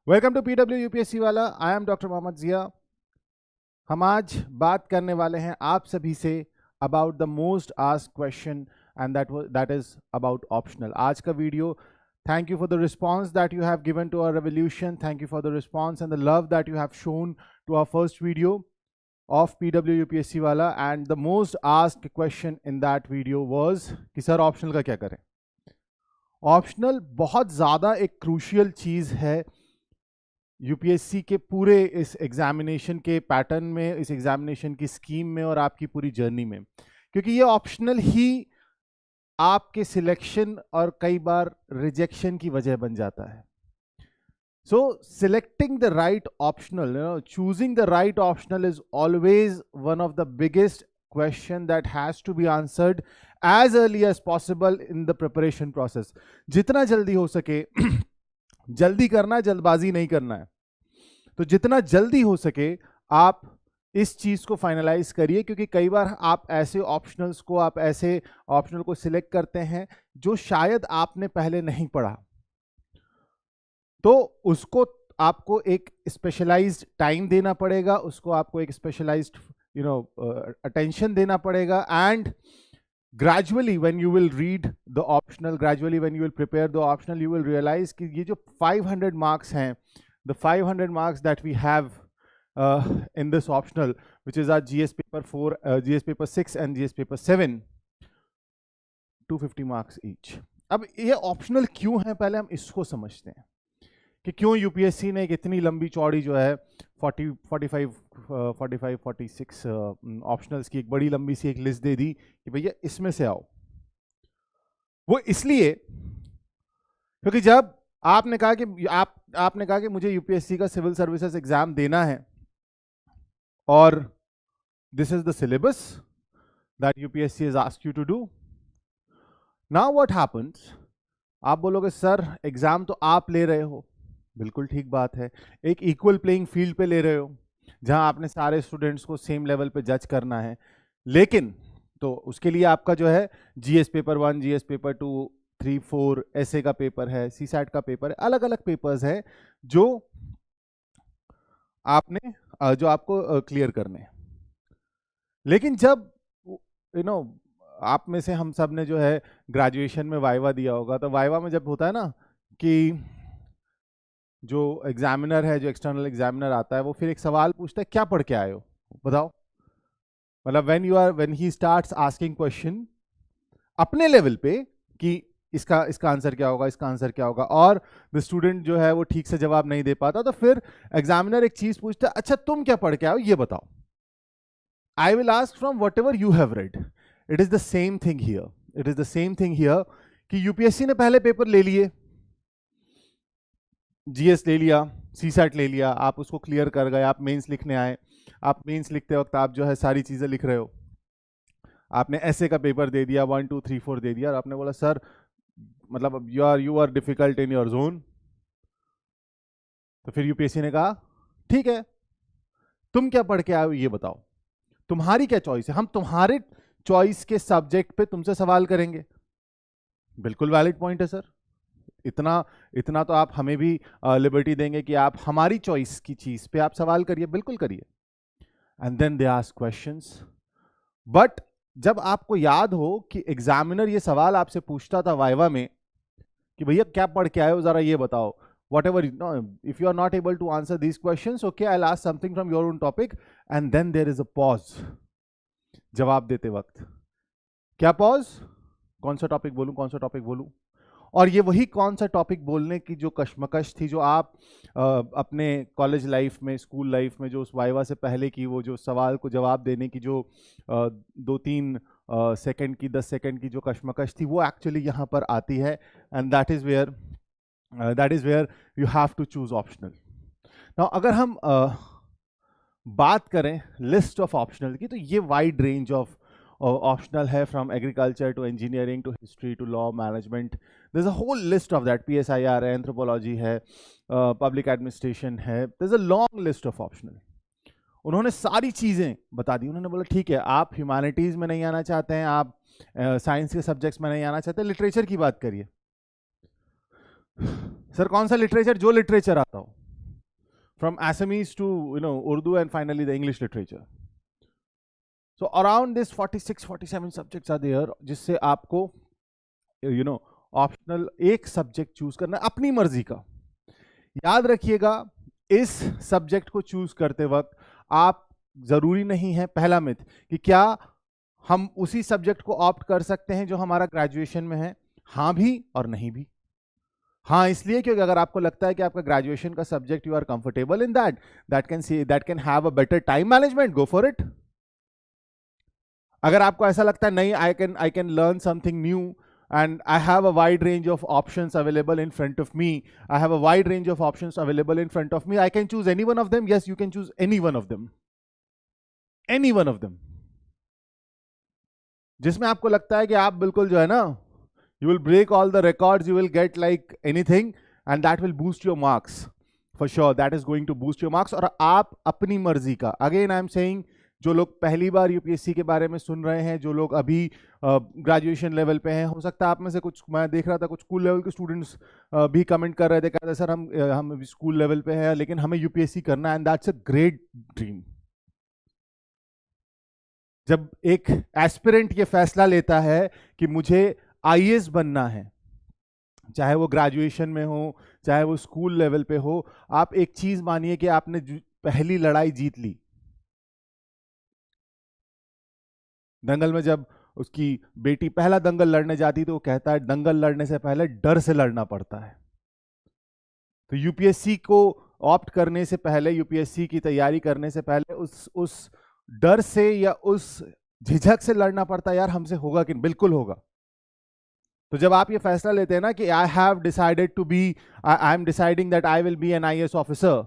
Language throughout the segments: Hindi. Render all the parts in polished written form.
वेलकम टू पीडब्ल्यू यूपीएससी वाला। I am doctor Mohammad Zia. हम आज बात करने वाले हैं आप सभी से about the most asked question and that is about optional. आज का video, thank you for the response that you have given to our revolution, thank you for the response and the love that you have shown to our first video of PW UPSC वाला। And the most asked question in that video was कि सर ऑप्शनल का क्या करें। ऑप्शनल बहुत ज़्यादा एक क्रूशियल चीज़ है यूपीएससी के पूरे इस एग्जामिनेशन के पैटर्न में, इस एग्जामिनेशन की स्कीम में और आपकी पूरी जर्नी में, क्योंकि ये ऑप्शनल ही आपके सिलेक्शन और कई बार रिजेक्शन की वजह बन जाता है। So selecting the right optional, choosing the right optional is always one of the biggest question that has to be answered as early as possible in the preparation process. जितना जल्दी हो सके जल्दी करना है, जल्दबाजी नहीं करना है। तो जितना जल्दी हो सके आप इस चीज को फाइनलाइज करिए, क्योंकि कई बार आप ऐसे ऑप्शनल्स को, आप ऐसे ऑप्शनल को सिलेक्ट करते हैं जो शायद आपने पहले नहीं पढ़ा, तो उसको आपको एक स्पेशलाइज्ड टाइम देना पड़ेगा, उसको आपको एक स्पेशलाइज्ड attention देना पड़ेगा। And gradually when you will read the optional, gradually when you will prepare the optional, you will realize कि ये जो 500 marks हैं, the 500 marks that we have in this optional, which is our GS paper 4, GS paper 6 and GS paper 7, 250 marks each. अब ये optional क्यों है, पहले हम इसको समझते हैं कि क्यों यूपीएससी ने एक इतनी लंबी चौड़ी जो है 46 ऑप्शनल्स की एक बड़ी लंबी सी एक लिस्ट दे दी कि भैया इसमें से आओ। वो इसलिए क्योंकि जब आपने कहा कि आपने कहा कि मुझे यूपीएससी का सिविल सर्विसेज एग्जाम देना है और this is the syllabus that UPSC has asked you to do, now what happens, आप बोलोगे सर एग्जाम तो आप ले रहे हो, बिल्कुल ठीक बात है, एक इक्वल प्लेइंग फील्ड पे ले रहे हो जहां आपने सारे स्टूडेंट्स को सेम लेवल पे जज करना है, लेकिन तो उसके लिए आपका जो है जीएस पेपर 1, जीएस पेपर 2, 3, 4 ऐसे का पेपर है, सीसैट का पेपर है, अलग अलग पेपर्स है जो आपको क्लियर करने हैं। लेकिन जब आप में से हम सब ने जो है ग्रेजुएशन में वाइवा दिया होगा, तो वाइवा में जब होता है ना कि जो एग्जामिनर है, जो एक्सटर्नल एग्जामिनर आता है, वो फिर एक सवाल पूछता है क्या पढ़ के आए हो, बताओ। मतलब when he starts asking question अपने लेवल पे कि इसका आंसर क्या होगा, इसका आंसर क्या होगा, और द स्टूडेंट जो है वो ठीक से जवाब नहीं दे पाता, तो फिर एग्जामिनर एक चीज पूछता है, अच्छा तुम क्या पढ़ के आए हो ये बताओ। आई will ask from what ever you have read. It is the same thing here, it is the same thing here कि यूपीएससी ने पहले पेपर ले लिए, जीएस ले लिया, सीसैट ले लिया, आप उसको क्लियर कर गए, आप मेंस लिखने आए, आप मेंस लिखते वक्त आप जो है सारी चीज़ें लिख रहे हो, आपने ऐसे का पेपर दे दिया, 1, 2, 3, 4 दे दिया, और आपने बोला सर मतलब you are difficult in your zone. तो फिर यूपीएससी ने कहा ठीक है तुम क्या पढ़ के आए हो ये बताओ, तुम्हारी क्या चॉइस है, हम तुम्हारे चॉइस के सब्जेक्ट पे तुमसे सवाल करेंगे। बिल्कुल वैलिड पॉइंट है सर, इतना तो आप हमें भी लिबर्टी देंगे कि आप हमारी चॉइस की चीज पे आप सवाल करिए, बिल्कुल करिए। And then they ask questions. But जब आपको याद हो कि एग्जामिनर ये सवाल आपसे पूछता था वाइवा में कि भैया क्या पढ़ के आए हो जरा ये बताओ, whatever, if you are not able to answer these questions, okay I will ask something from your own topic, and then there is a pause जवाब देते वक्त। क्या पॉज, कौन सा टॉपिक बोलूं, कौन सा टॉपिक बोलूं, और ये वही कौन सा टॉपिक बोलने की जो कश्मकश थी, जो आप अपने कॉलेज लाइफ में, स्कूल लाइफ में जो उस वाइवा से पहले की वो जो सवाल को जवाब देने की जो 2-3 सेकंड की, 10 सेकंड की जो कश्मकश थी, वो एक्चुअली यहाँ पर आती है। And that is where you have to choose optional. Now अगर हम बात करें लिस्ट ऑफ ऑप्शनल की, तो ये वाइड रेंज ऑफ ऑप्शनल है, from agriculture to engineering to history to law management, there is a whole list of that, PSIR है, एंथ्रोपोलॉजी है, पब्लिक एडमिनिस्ट्रेशन है, there is a long list of optional. उन्होंने सारी चीज़ें बता दी, उन्होंने बोला ठीक है आप ह्यूमैनिटीज़ में नहीं आना चाहते हैं, आप साइंस के सब्जेक्ट्स में नहीं आना चाहते, लिटरेचर की बात करिए। सर कौन सा लिटरेचर, जो लिटरेचर आता हो, from Assamese to Urdu and finally the English literature. So around this 46-47 subjects are there, जिससे आपको ऑप्शनल एक सब्जेक्ट चूज करना अपनी मर्जी का. याद रखिएगा, इस सब्जेक्ट को चूज करते वक्त आप जरूरी नहीं है, पहला मिथ, कि क्या हम उसी सब्जेक्ट को ऑप्ट कर सकते हैं जो हमारा ग्रेजुएशन में है. हाँ भी और नहीं भी. हाँ इसलिए क्योंकि अगर आपको लगता है कि आपका ग्रेजुएशन का subject you are comfortable in that can have a better time management, go for it. अगर आपको ऐसा लगता है नहीं, I can learn something new and I have a wide range of options available in front of me, I have a wide range of options available in front of me, I can choose any one of them. Yes, you can choose any one of them, any one of them. जिसमें आपको लगता है कि आप बिल्कुल जो है ना, you will break all the records, you will get like anything and that will boost your marks for sure. That is going to boost your marks. और आप अपनी मर्जी का, again I am saying, जो लोग पहली बार यूपीएससी के बारे में सुन रहे हैं, जो लोग अभी ग्रेजुएशन लेवल पे हैं, हो सकता है आप में से कुछ, मैं देख रहा था कुछ स्कूल लेवल के स्टूडेंट्स भी कमेंट कर रहे थे, कहते सर हम स्कूल लेवल पे हैं लेकिन हमें यूपीएससी करना है, and that's a great dream. जब एक एस्पिरेंट ये फैसला लेता है कि मुझे आईएएस बनना है, चाहे वो ग्रेजुएशन में हो चाहे वो स्कूल लेवल पे हो, आप एक चीज मानिए कि आपने पहली लड़ाई जीत ली. दंगल में जब उसकी बेटी पहला दंगल लड़ने जाती तो वो कहता है दंगल लड़ने से पहले डर से लड़ना पड़ता है. तो यूपीएससी को ऑप्ट करने से पहले, यूपीएससी की तैयारी करने से पहले उस डर से या उस झिझक से लड़ना पड़ता है, यार हमसे होगा कि बिल्कुल होगा. तो जब आप ये फैसला लेते हैं ना कि I have decided to be, I am deciding that I will be an IAS officer,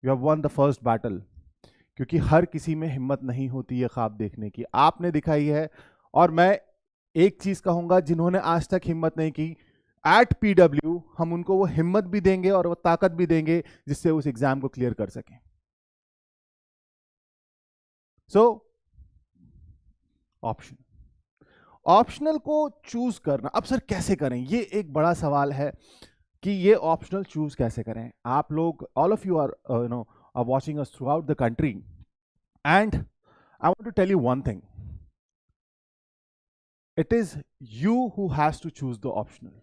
you have won the first battle. क्योंकि हर किसी में हिम्मत नहीं होती है ख्वाब देखने की, आपने दिखाई है. और मैं एक चीज कहूंगा, जिन्होंने आज तक हिम्मत नहीं की, एट पीडब्ल्यू हम उनको वो हिम्मत भी देंगे और वो ताकत भी देंगे जिससे उस एग्जाम को क्लियर कर सकें. सो ऑप्शन, ऑप्शनल को चूज करना. अब सर कैसे करें, ये एक बड़ा सवाल है कि ये ऑप्शनल चूज कैसे करें. आप लोग, all of you are are watching us throughout the country, and I want to tell you one thing, it is you who has to choose the optional.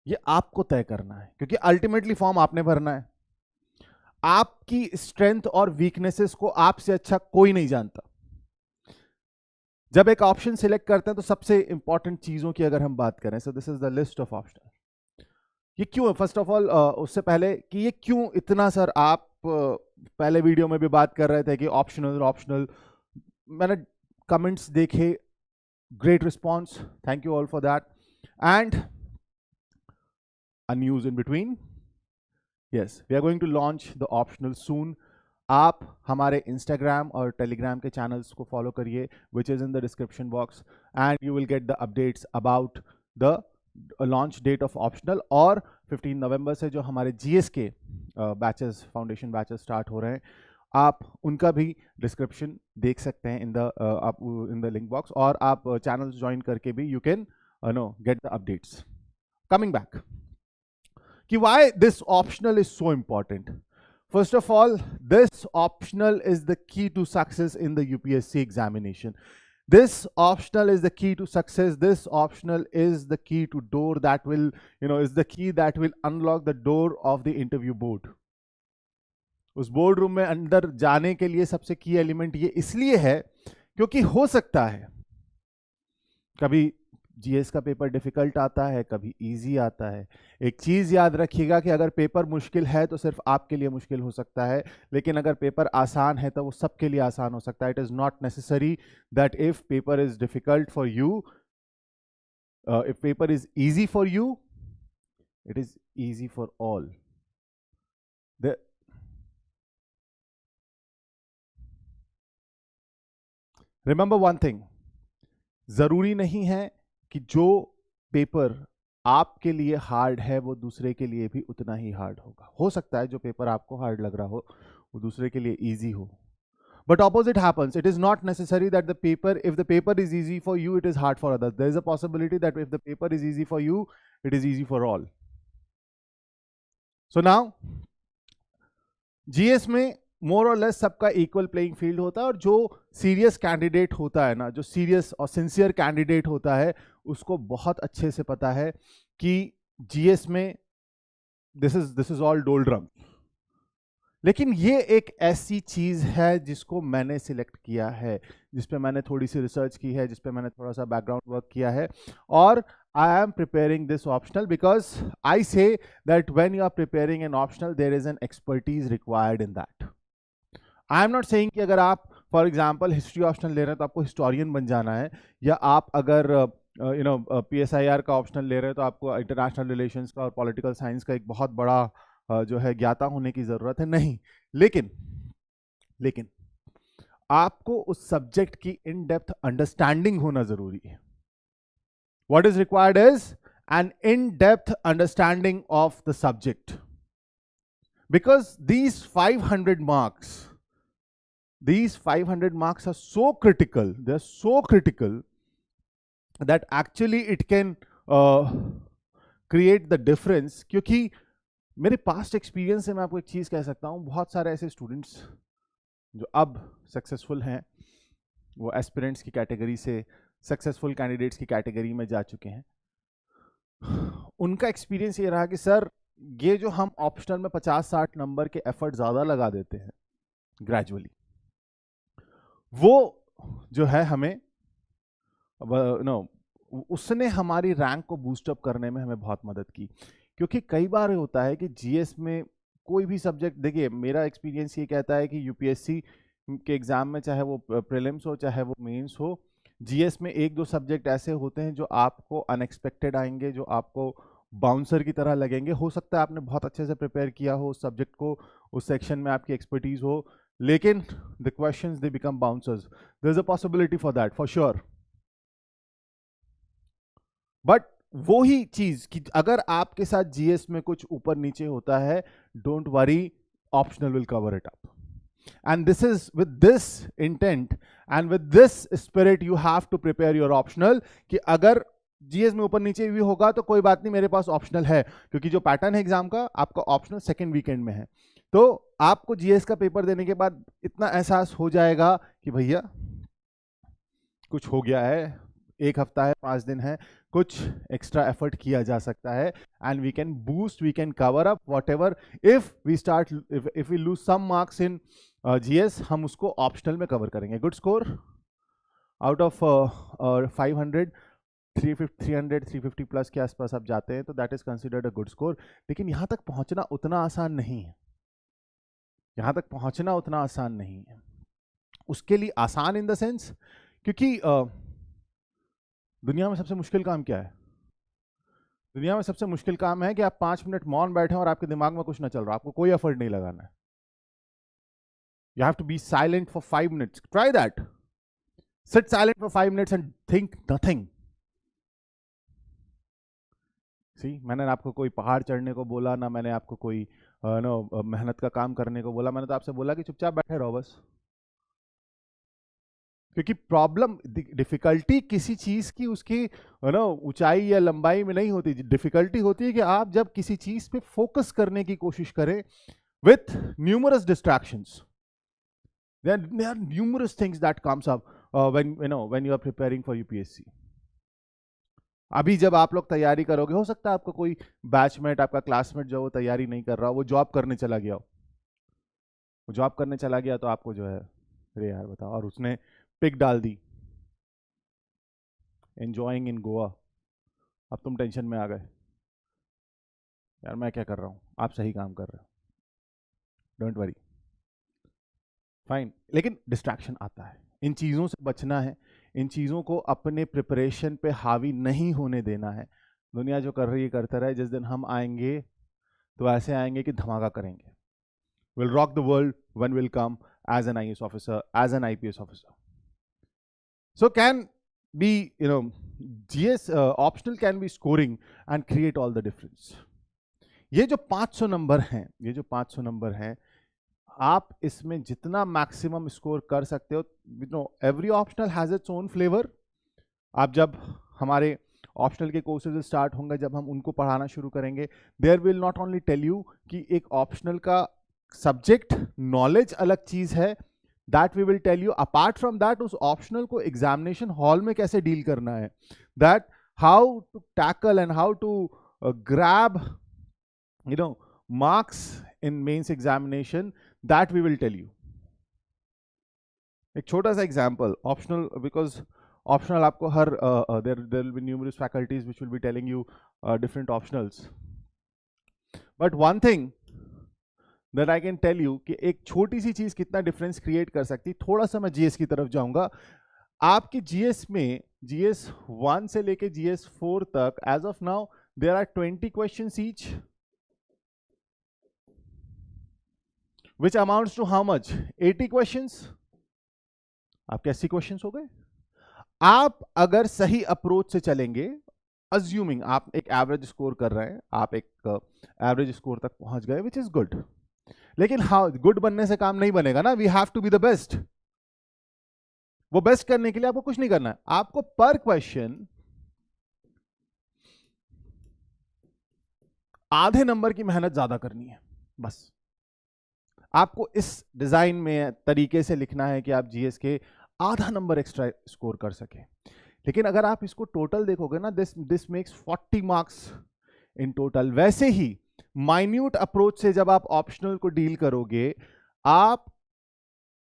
ये आपको तय करना है क्योंकि अल्टीमेटली फॉर्म आपने भरना है. आपकी स्ट्रेंथ और वीकनेसेस को आपसे अच्छा कोई नहीं जानता. जब एक ऑप्शन सिलेक्ट करते हैं तो सबसे इंपॉर्टेंट चीजों की अगर हम बात करें, so this is the list of optional. ये क्यों, फर्स्ट ऑफ ऑल उससे पहले कि ये क्यों इतना, सर आप पहले वीडियो में भी बात कर रहे थे कि ऑप्शनल ऑप्शनल, मैंने कमेंट्स देखे, great response, thank you all for that. And a news in between, yes we are going to launch the optional soon. आप हमारे इंस्टाग्राम और टेलीग्राम के चैनल्स को फॉलो करिए, which is in the description box, and you will get the updates about the launch date of optional. और 15 नवंबर से जो हमारे जीएस के बैचेस, फाउंडेशन बैचेस स्टार्ट हो रहे हैं, आप उनका भी डिस्क्रिप्शन देख सकते हैं इन द लिंक बॉक्स, और आप चैनल्स ज्वाइन करके भी you can get the updates. Coming back, कि why this optional is so important. First of all, this optional is the key to success in the UPSC examination. This optional is the key to success. This optional is the key to door that will, is the key that will unlock the door of the interview board. उस बोर्ड रूम में अंदर जाने के लिए सबसे की एलिमेंट ये इसलिए है क्योंकि हो सकता है कभी जीएस का पेपर डिफिकल्ट आता है, कभी इजी आता है. एक चीज याद रखिएगा कि अगर पेपर मुश्किल है तो सिर्फ आपके लिए मुश्किल हो सकता है, लेकिन अगर पेपर आसान है तो वो सबके लिए आसान हो सकता है. It is not necessary that if paper is difficult for you, if paper is easy for you, it is easy for all. Remember one thing, जरूरी नहीं है कि जो पेपर आपके लिए हार्ड है वो दूसरे के लिए भी उतना ही हार्ड होगा. हो सकता है जो पेपर आपको हार्ड लग रहा हो वो दूसरे के लिए इजी हो, but opposite happens. It is not necessary that if the paper is easy for you, it is hard for others. There is a possibility that if the paper is easy for you, it is easy for all. So now GS में मोर और लेस सबका इक्वल प्लेइंग फील्ड होता है, और जो सीरियस कैंडिडेट होता है ना, जो सीरियस और सिंसियर कैंडिडेट होता है, उसको बहुत अच्छे से पता है कि जीएस में दिस इज ऑल डोलड्रम। लेकिन ये एक ऐसी चीज है जिसको मैंने सिलेक्ट किया है, जिस पे मैंने थोड़ी सी रिसर्च की है, जिस पे मैंने थोड़ा सा बैकग्राउंड वर्क किया है, और I am preparing this optional because I say that when you are preparing an optional, there is an expertise required in that. I am not saying कि अगर आप for example history optional ले रहे हैं तो आपको historian बन जाना है, या आप अगर PSIR का optional ले रहे हैं तो आपको international relations का और political science का एक बहुत बड़ा जो है ज्ञाता होने की जरूरत है, नहीं। लेकिन आपको उस सब्जेक्ट की इन डेप्थ अंडरस्टैंडिंग होना जरूरी है। What is required is an in-depth understanding of the subject, because these 500 marks are so critical. They're so critical that actually it can create the difference. क्योंकि मेरे पास्ट एक्सपीरियंस से मैं आपको एक चीज कह सकता हूं, बहुत सारे ऐसे स्टूडेंट्स जो अब सक्सेसफुल हैं, वो एस्पिरेंट्स की कैटेगरी से सक्सेसफुल कैंडिडेट्स की कैटेगरी में जा चुके हैं। उनका एक्सपीरियंस ये रहा कि सर, ये जो हम ऑप्शनल में 50-60 नंबर के एफर्ट ज़्यादा लगा देते हैं ग्रेजुअली, वो जो है हमें उसने हमारी रैंक को बूस्टअप करने में हमें बहुत मदद की। क्योंकि कई बार होता है कि जीएस में कोई भी सब्जेक्ट, देखिए मेरा एक्सपीरियंस ये कहता है कि यूपीएससी के एग्जाम में, चाहे वो प्रीलिम्स हो चाहे वो मेंस हो, जीएस में 1-2 सब्जेक्ट ऐसे होते हैं जो आपको अनएक्सपेक्टेड आएंगे, जो आपको बाउंसर की तरह लगेंगे। हो सकता है आपने बहुत अच्छे से प्रिपेयर किया हो उस सब्जेक्ट को, उस सेक्शन में आपकी एक्सपर्टीज हो, लेकिन the questions they become bouncers. There is a possibility for that, for sure. But वो ही चीज कि अगर आपके साथ जीएस में कुछ ऊपर नीचे होता है, don't worry, optional will cover it up. And this is with this intent and with this spirit you have to prepare your optional, कि अगर जीएस में ऊपर नीचे भी होगा तो कोई बात नहीं, मेरे पास ऑप्शनल है। क्योंकि जो पैटर्न है एग्जाम का, आपका ऑप्शनल सेकंड वीकेंड में है, तो आपको जीएस का पेपर देने के बाद इतना एहसास हो जाएगा कि भैया कुछ हो गया है, 1 हफ्ता है, 5 दिन है, कुछ एक्स्ट्रा एफर्ट किया जा सकता है, and we can boost, we can cover up whatever. If we lose some marks in GS, हम उसको ऑप्शनल में कवर करेंगे। Good score out of 500, 350 plus के आसपास आप जाते हैं तो that is considered a good score. लेकिन यहां तक पहुंचना उतना आसान नहीं है, यहां तक पहुंचना उतना आसान नहीं है। उसके लिए आसान इन द सेंस, क्योंकि दुनिया में सबसे मुश्किल काम क्या है? दुनिया में सबसे मुश्किल काम है कि आप 5 मिनट मौन बैठे और आपके दिमाग में कुछ ना चल रहा, आपको कोई एफर्ट नहीं लगाना है। You have to be silent for 5 minutes. Try that. Sit silent for 5 minutes and think nothing. See, मैंने आपको कोई पहाड़ चढ़ने को बोला ना, मैंने आपको कोई मेहनत का काम करने को बोला। मैंने तो आपसे बोला कि चुपचाप बैठे रहो बस। क्योंकि प्रॉब्लम, डिफिकल्टी किसी चीज की उसकी ऊंचाई या लंबाई में नहीं होती। डिफिकल्टी होती है कि आप जब किसी चीज पे फोकस करने की कोशिश करें with numerous distractions. There are numerous things that comes up when you are preparing for UPSC. अभी जब आप लोग तैयारी करोगे, हो सकता है आपको कोई बैचमेट, आपका क्लासमेट जो वो तैयारी नहीं कर रहा, वो जॉब करने चला गया हो, वो जॉब करने चला गया तो आपको जो है, अरे यार बताओ, और उसने पिक डाल दी एंजॉइंग इन गोवा, अब तुम टेंशन में आ गए, यार मैं क्या कर रहा हूँ, आप सही काम कर रहे हो, डोंट वरी, फाइन। लेकिन डिस्ट्रैक्शन आता है, इन चीज़ों से बचना है, इन चीज़ों को अपने प्रिपरेशन पे हावी नहीं होने देना है। दुनिया जो कर रही है करता रहे, जिस दिन हम आएंगे तो ऐसे आएंगे कि धमाका करेंगे। Will rock the world when will come as an IAS officer, as an IPS officer. So can be GS optional can be scoring and create all the difference. ये जो 500 नंबर हैं, ये जो 500 नंबर हैं, आप इसमें जितना मैक्सिमम स्कोर कर सकते हो। Every optional has its own flavour. आप जब हमारे ऑप्शनल के कोर्सेज स्टार्ट होंगे, जब हम उनको पढ़ाना शुरू करेंगे, there will not only tell you कि एक ऑप्शनल का सब्जेक्ट नॉलेज अलग चीज है, that we will tell you apart from that उस ऑप्शनल को एग्जामिनेशन हॉल में कैसे डील करना है, that how to tackle and how to grab marks in mains examination, that we will tell you. एक छोटा सा एग्जाम्पल ऑप्शनल, बिकॉज ऑप्शनल आपको हर there will be numerous faculties which will be telling you different optionals, but one thing that I can tell you कि एक छोटी सी चीज कितना डिफरेंस क्रिएट कर सकती। थोड़ा सा मैं जीएस की तरफ जाऊंगा। आपकी जीएस में जीएस 1 से लेके जीएस 4 तक as of now there are 20 questions each, which amounts to how much? 80 questions. आपके 80 क्वेश्चंस हो गए। आप अगर सही अप्रोच से चलेंगे, अज्यूमिंग आप एक एवरेज स्कोर कर रहे हैं, आप एक एवरेज स्कोर तक पहुंच गए, विच इज गुड, लेकिन हाँ, गुड बनने से काम नहीं बनेगा ना, we have to be the best. वो बेस्ट करने के लिए आपको कुछ नहीं करना है, आपको पर क्वेश्चन आधे नंबर की मेहनत ज्यादा करनी है, बस। आपको इस डिजाइन में तरीके से लिखना है कि आप जीएस के आधा नंबर एक्स्ट्रा स्कोर कर सके। लेकिन अगर आप इसको टोटल देखोगे ना, this makes 40 marks in total. वैसे ही माइन्यूट अप्रोच से जब आप ऑप्शनल को डील करोगे, आप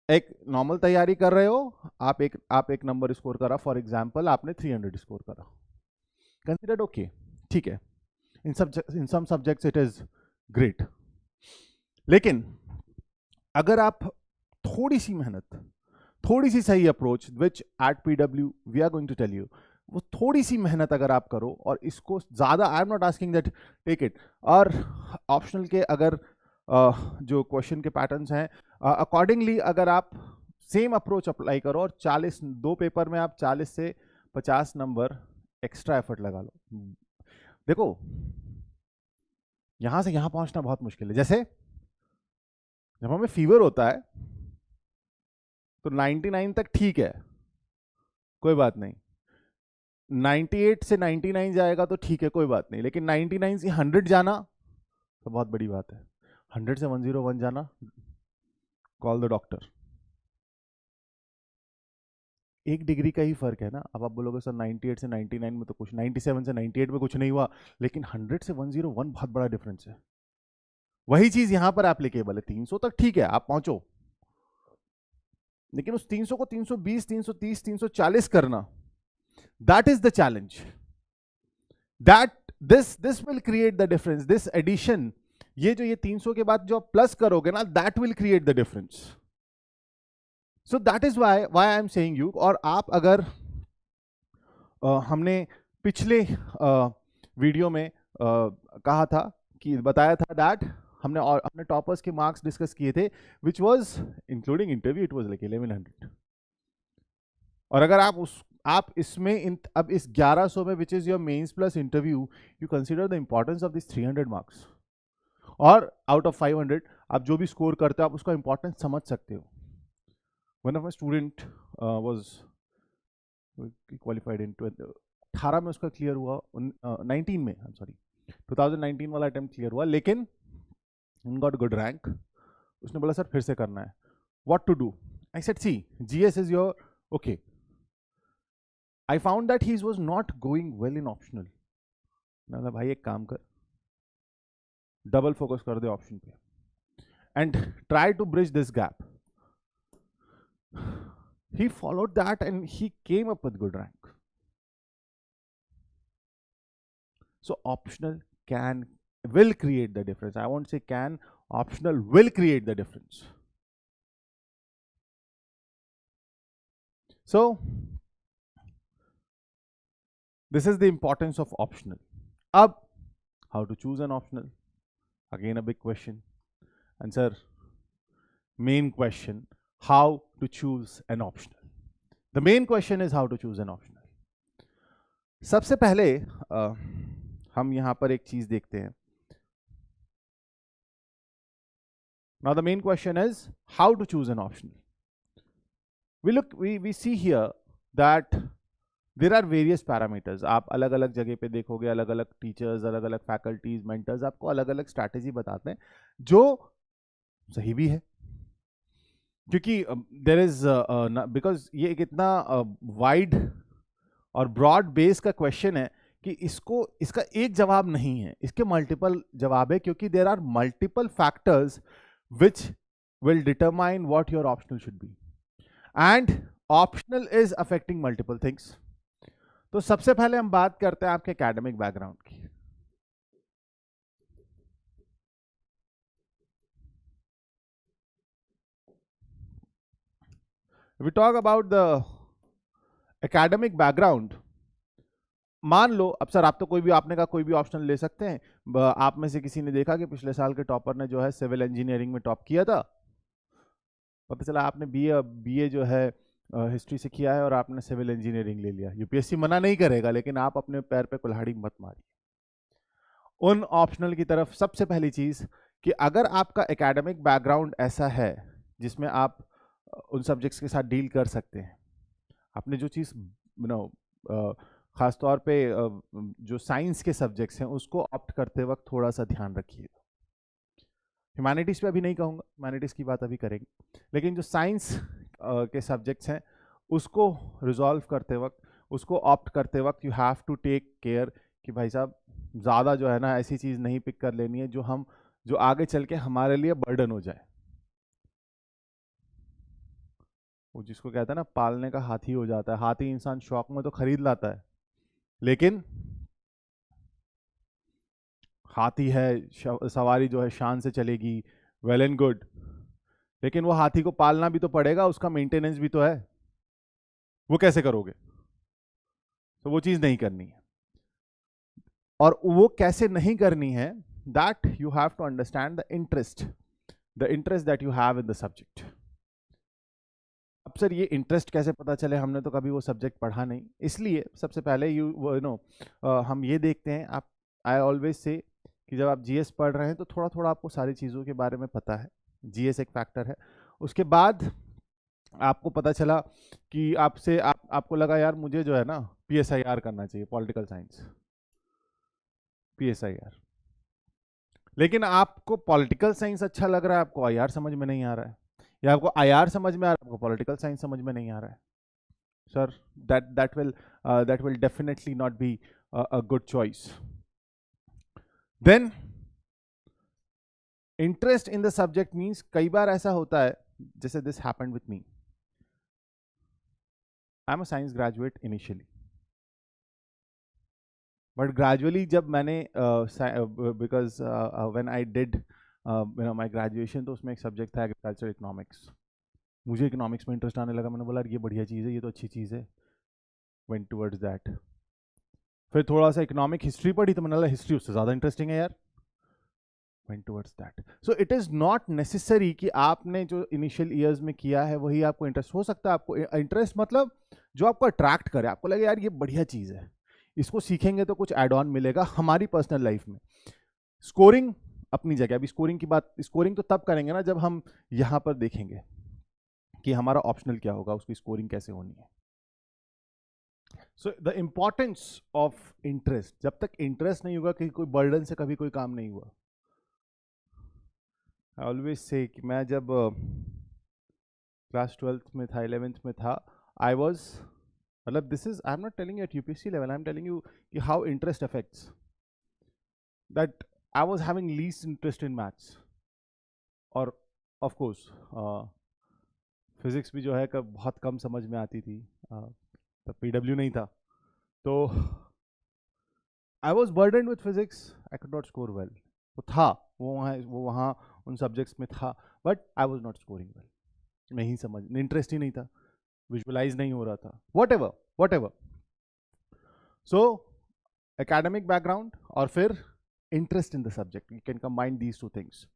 एक नॉर्मल तैयारी कर रहे हो, आप एक नंबर स्कोर करा, फॉर एग्जांपल आपने 300 स्कोर करा, कंसीडर्ड ओके, ठीक है, in some subjects it is great. लेकिन अगर आप थोड़ी सी मेहनत, थोड़ी सी सही approach, which at PW we are going to tell you, वो थोड़ी सी मेहनत अगर आप करो और इसको ज्यादा, I am not asking that take it, और ऑप्शनल के अगर जो क्वेश्चन के पैटर्न्स हैं अकॉर्डिंगली अगर आप सेम अप्रोच अप्लाई करो और 2 पेपर में आप 40 से 50 नंबर एक्स्ट्रा एफर्ट लगा लो। देखो, यहां से यहां पहुंचना बहुत मुश्किल है। जैसे जब हमें फीवर होता है तो 99 तक ठीक है, कोई बात नहीं, 98 से 99 जाएगा तो ठीक है, कोई बात नहीं, लेकिन 99 से 100 जाना तो बहुत बड़ी बात है। 100 से 101 जाना, कॉल द डॉक्टर। 1 डिग्री का ही फर्क है ना। अब आप बोलोगे सर 98 से 99 में तो कुछ, 97 से 98 में कुछ नहीं हुआ, लेकिन 100 से 101 बहुत बड़ा डिफरेंस है। वही चीज यहां पर एप्लीकेबल है। 300 तक ठीक है, आप पहुंचो, लेकिन उस 300 को 320, 330, 340 करना, that is the challenge. That this will create the difference. This edition, ये 300 के बाद जो आप प्लस करोगे ना, that will create the difference. So that is why I am saying you. और आप अगर हमने पिछले वीडियो में कहा था कि बताया था दैट हमने टॉपर्स के मार्क्स डिस्कस किए थे, which was including interview, it was like 1100। और अगर आप इसमें अब इस 1100 में, which is your mains plus interview, you consider the importance of this 300 marks, और आउट ऑफ 500 आप जो भी स्कोर करते हो आप उसका इंपॉर्टेंस समझ सकते हो। One of my student was qualified in 18 में, उसका क्लियर हुआ, 19 में, सॉरी 2019 वाला अटेम्प्ट क्लियर हुआ, लेकिन गॉट गुड रैंक। उसने बोला सर फिर से करना है, what to do? I said see, GS is your okay. I found that he was not going well in optional. मैं भाई एक काम कर, डबल फोकस कर दे ऑप्शन पे and try to bridge this gap. He followed that and he came up with good rank. So optional will create the difference. I won't say can, optional will create the difference. So this is the importance of optional. Ab, how to choose an optional? Again a big question. And sir, main question, how to choose an optional. The main question is how to choose an optional. सबसे पहले हम यहां पर एक चीज देखते हैं. Now the main question is how to choose an optional. We see here that there are various parameters, आप अलग अलग जगह पे देखोगे, अलग अलग टीचर्स, अलग अलग फैकल्टीज, मेंटर्स आपको अलग अलग स्ट्रैटेजी बताते हैं जो सही भी है, क्योंकि देर इज बिकॉज ये एक इतना वाइड और ब्रॉड बेस का क्वेश्चन है कि इसका एक जवाब नहीं है, इसके मल्टीपल जवाब है, क्योंकि there are multiple factors which will determine what your optional should be, and optional is affecting multiple things. तो सबसे पहले हम बात करते हैं आपके एकेडमिक बैकग्राउंड की। We talk about the academic background. मान लो अब सर आप तो कोई भी, आपने कहा कोई भी ऑप्शनल ले सकते हैं, आप में से किसी ने देखा कि पिछले साल के टॉपर ने जो है सिविल इंजीनियरिंग में टॉप किया था, पता चला आपने बीए जो है हिस्ट्री से किया है और आपने सिविल इंजीनियरिंग ले लिया। यूपीएससी मना नहीं करेगा, लेकिन आप अपने पैर पे कुल्हाड़ी मत मारिए। उन ऑप्शनल की तरफ सबसे पहली चीज कि अगर आपका एकेडमिक बैकग्राउंड ऐसा है जिसमें आप उन सब्जेक्ट्स के साथ डील कर सकते हैं, आपने जो चीज़ खासतौर पे जो साइंस के सब्जेक्ट्स हैं उसको ऑप्ट करते वक्त थोड़ा सा ध्यान रखिएगा। ह्यूमैनिटीज़ पे अभी नहीं कहूँगा, ह्यूमैनिटीज़ की बात अभी करेंगे, लेकिन जो साइंस के सब्जेक्ट्स हैं उसको रिजॉल्व करते वक्त, उसको ऑप्ट करते वक्त you have to take care कि भाई साहब ज़्यादा जो है ना ऐसी चीज़ नहीं पिक कर लेनी है जो आगे चल के हमारे लिए बर्डन हो जाए। वो जिसको कहते हैं ना पालने का हाथी हो जाता है। हाथी इंसान शौक में तो खरीद लाता है, लेकिन हाथी है, सवारी जो है शान से चलेगी, वेल एंड गुड, लेकिन वो हाथी को पालना भी तो पड़ेगा, उसका मेंटेनेंस भी तो है, वो कैसे करोगे? तो वो चीज नहीं करनी है। और वो कैसे नहीं करनी है, that you have to understand the interest that you have in the subject. अब सर ये इंटरेस्ट कैसे पता चले, हमने तो कभी वो सब्जेक्ट पढ़ा नहीं, इसलिए सबसे पहले यू नो हम ये देखते हैं, आप आई ऑलवेज से कि जब आप जीएस पढ़ रहे हैं तो थोड़ा थोड़ा आपको सारी चीज़ों के बारे में पता है, जीएस एक फैक्टर है। उसके बाद आपको पता चला कि आपको लगा यार मुझे जो है ना पीएसआईआर करना चाहिए, पॉलिटिकल साइंस पीएसआईआर, लेकिन आपको पॉलिटिकल साइंस अच्छा लग रहा है, आपको आईआर समझ में नहीं आ रहा है, या आपको आईआर समझ में आ रहा है, आपको पॉलिटिकल साइंस समझ में नहीं आ रहा है, sir that will definitely not be a good choice. Then interest in the subject means कई बार ऐसा होता है, जैसे this happened with me. I'm a science graduate initially, but gradually जब मैंने because when I did my graduation, तो उसमें एक सब्जेक्ट था एग्रीकल्चर इकोनॉमिक्स, मुझे इकोनॉमिक्स में इंटरेस्ट आने लगा, मैंने बोला ये बढ़िया चीज़ है, ये तो अच्छी चीज़ है, went towards that. फिर थोड़ा सा इकोनॉमिक हिस्ट्री पढ़ी तो मैंने लगा हिस्ट्री उससे ज़्यादा इंटरेस्टिंग है यार, went towards that. So it is not necessary कि आपने जो इनिशियल ईयर्स में किया है वही आपको इंटरेस्ट हो सकता है। आपको इंटरेस्ट मतलब जो आपको अट्रैक्ट करे, आपको लगे यार ये बढ़िया चीज़ है, इसको सीखेंगे तो कुछ एड ऑन मिलेगा हमारी पर्सनल लाइफ में। स्कोरिंग अपनी जगह, अभी स्कोरिंग की बात, स्कोरिंग तो तब करेंगे ना जब हम यहाँ पर देखेंगे कि हमारा ऑप्शनल क्या होगा, उसकी स्कोरिंग कैसे होनी है। So the importance of interest, जब तक इंटरेस्ट नहीं होगा कि कोई बर्डन से कभी कोई काम नहीं हुआ। आई ऑलवेज से कि मैं जब क्लास 12th में था, 11th में था, आई वॉज मतलब this is I am not telling you at UPSC level, I am telling you कि how interest affects that I was having least interest in maths, और ऑफ कोर्स फिजिक्स भी जो है बहुत कम समझ में आती थी, तब पीडब्ल्यू नहीं था, तो I was burden with physics, I could not score well. वो था, वो वहाँ उन सब्जेक्ट्स में था, but I was not scoring well, नहीं समझ, इंटरेस्ट ही नहीं था, विजुअलाइज नहीं हो रहा था, what ever. So academic background और फिर interest in the subject, you can combine these two things.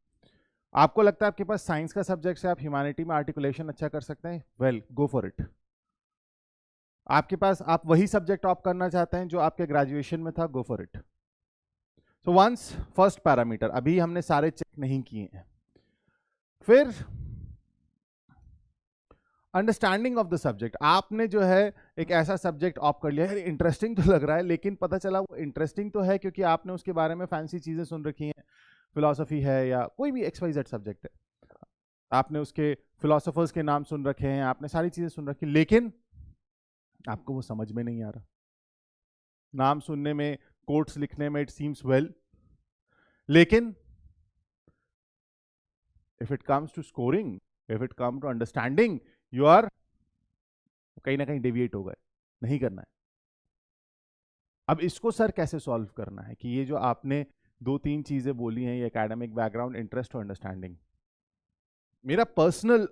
आपको लगता है आपके पास साइंस का सब्जेक्ट है, आप ह्यूमैनिटी में आर्टिकुलेशन अच्छा कर सकते हैं, वेल गो फॉर इट। आपके पास, आप वही सब्जेक्ट ऑप्ट करना चाहते हैं जो आपके ग्रेजुएशन में था, go for it. So once first parameter, अभी हमने सारे चेक नहीं किए हैं। फिर अंडरस्टैंडिंग ऑफ द सब्जेक्ट। आपने जो है एक ऐसा सब्जेक्ट ऑप्ट कर लिया है, इंटरेस्टिंग तो लग रहा है, लेकिन पता चला वो इंटरेस्टिंग तो है क्योंकि आपने उसके बारे में फैंसी चीजें सुन रखी हैं, फिलॉसफी है या कोई भी XYZ सब्जेक्ट है, आपने उसके फिलोसोफर्स के नाम सुन रखे हैं, आपने सारी चीजें सुन रखी, लेकिन आपको वो समझ में नहीं आ रहा। नाम सुनने में, कोट्स लिखने में इट सीम्स वेल, लेकिन if it comes to scoring, if it come to understanding, you are कहीं ना कहीं डेविएट हो गए, नहीं करना है। अब इसको सर कैसे सॉल्व करना है कि ये जो आपने 2-3 चीजें बोली हैं, ये एकेडमिक बैकग्राउंड, इंटरेस्ट और अंडरस्टैंडिंग, मेरा पर्सनल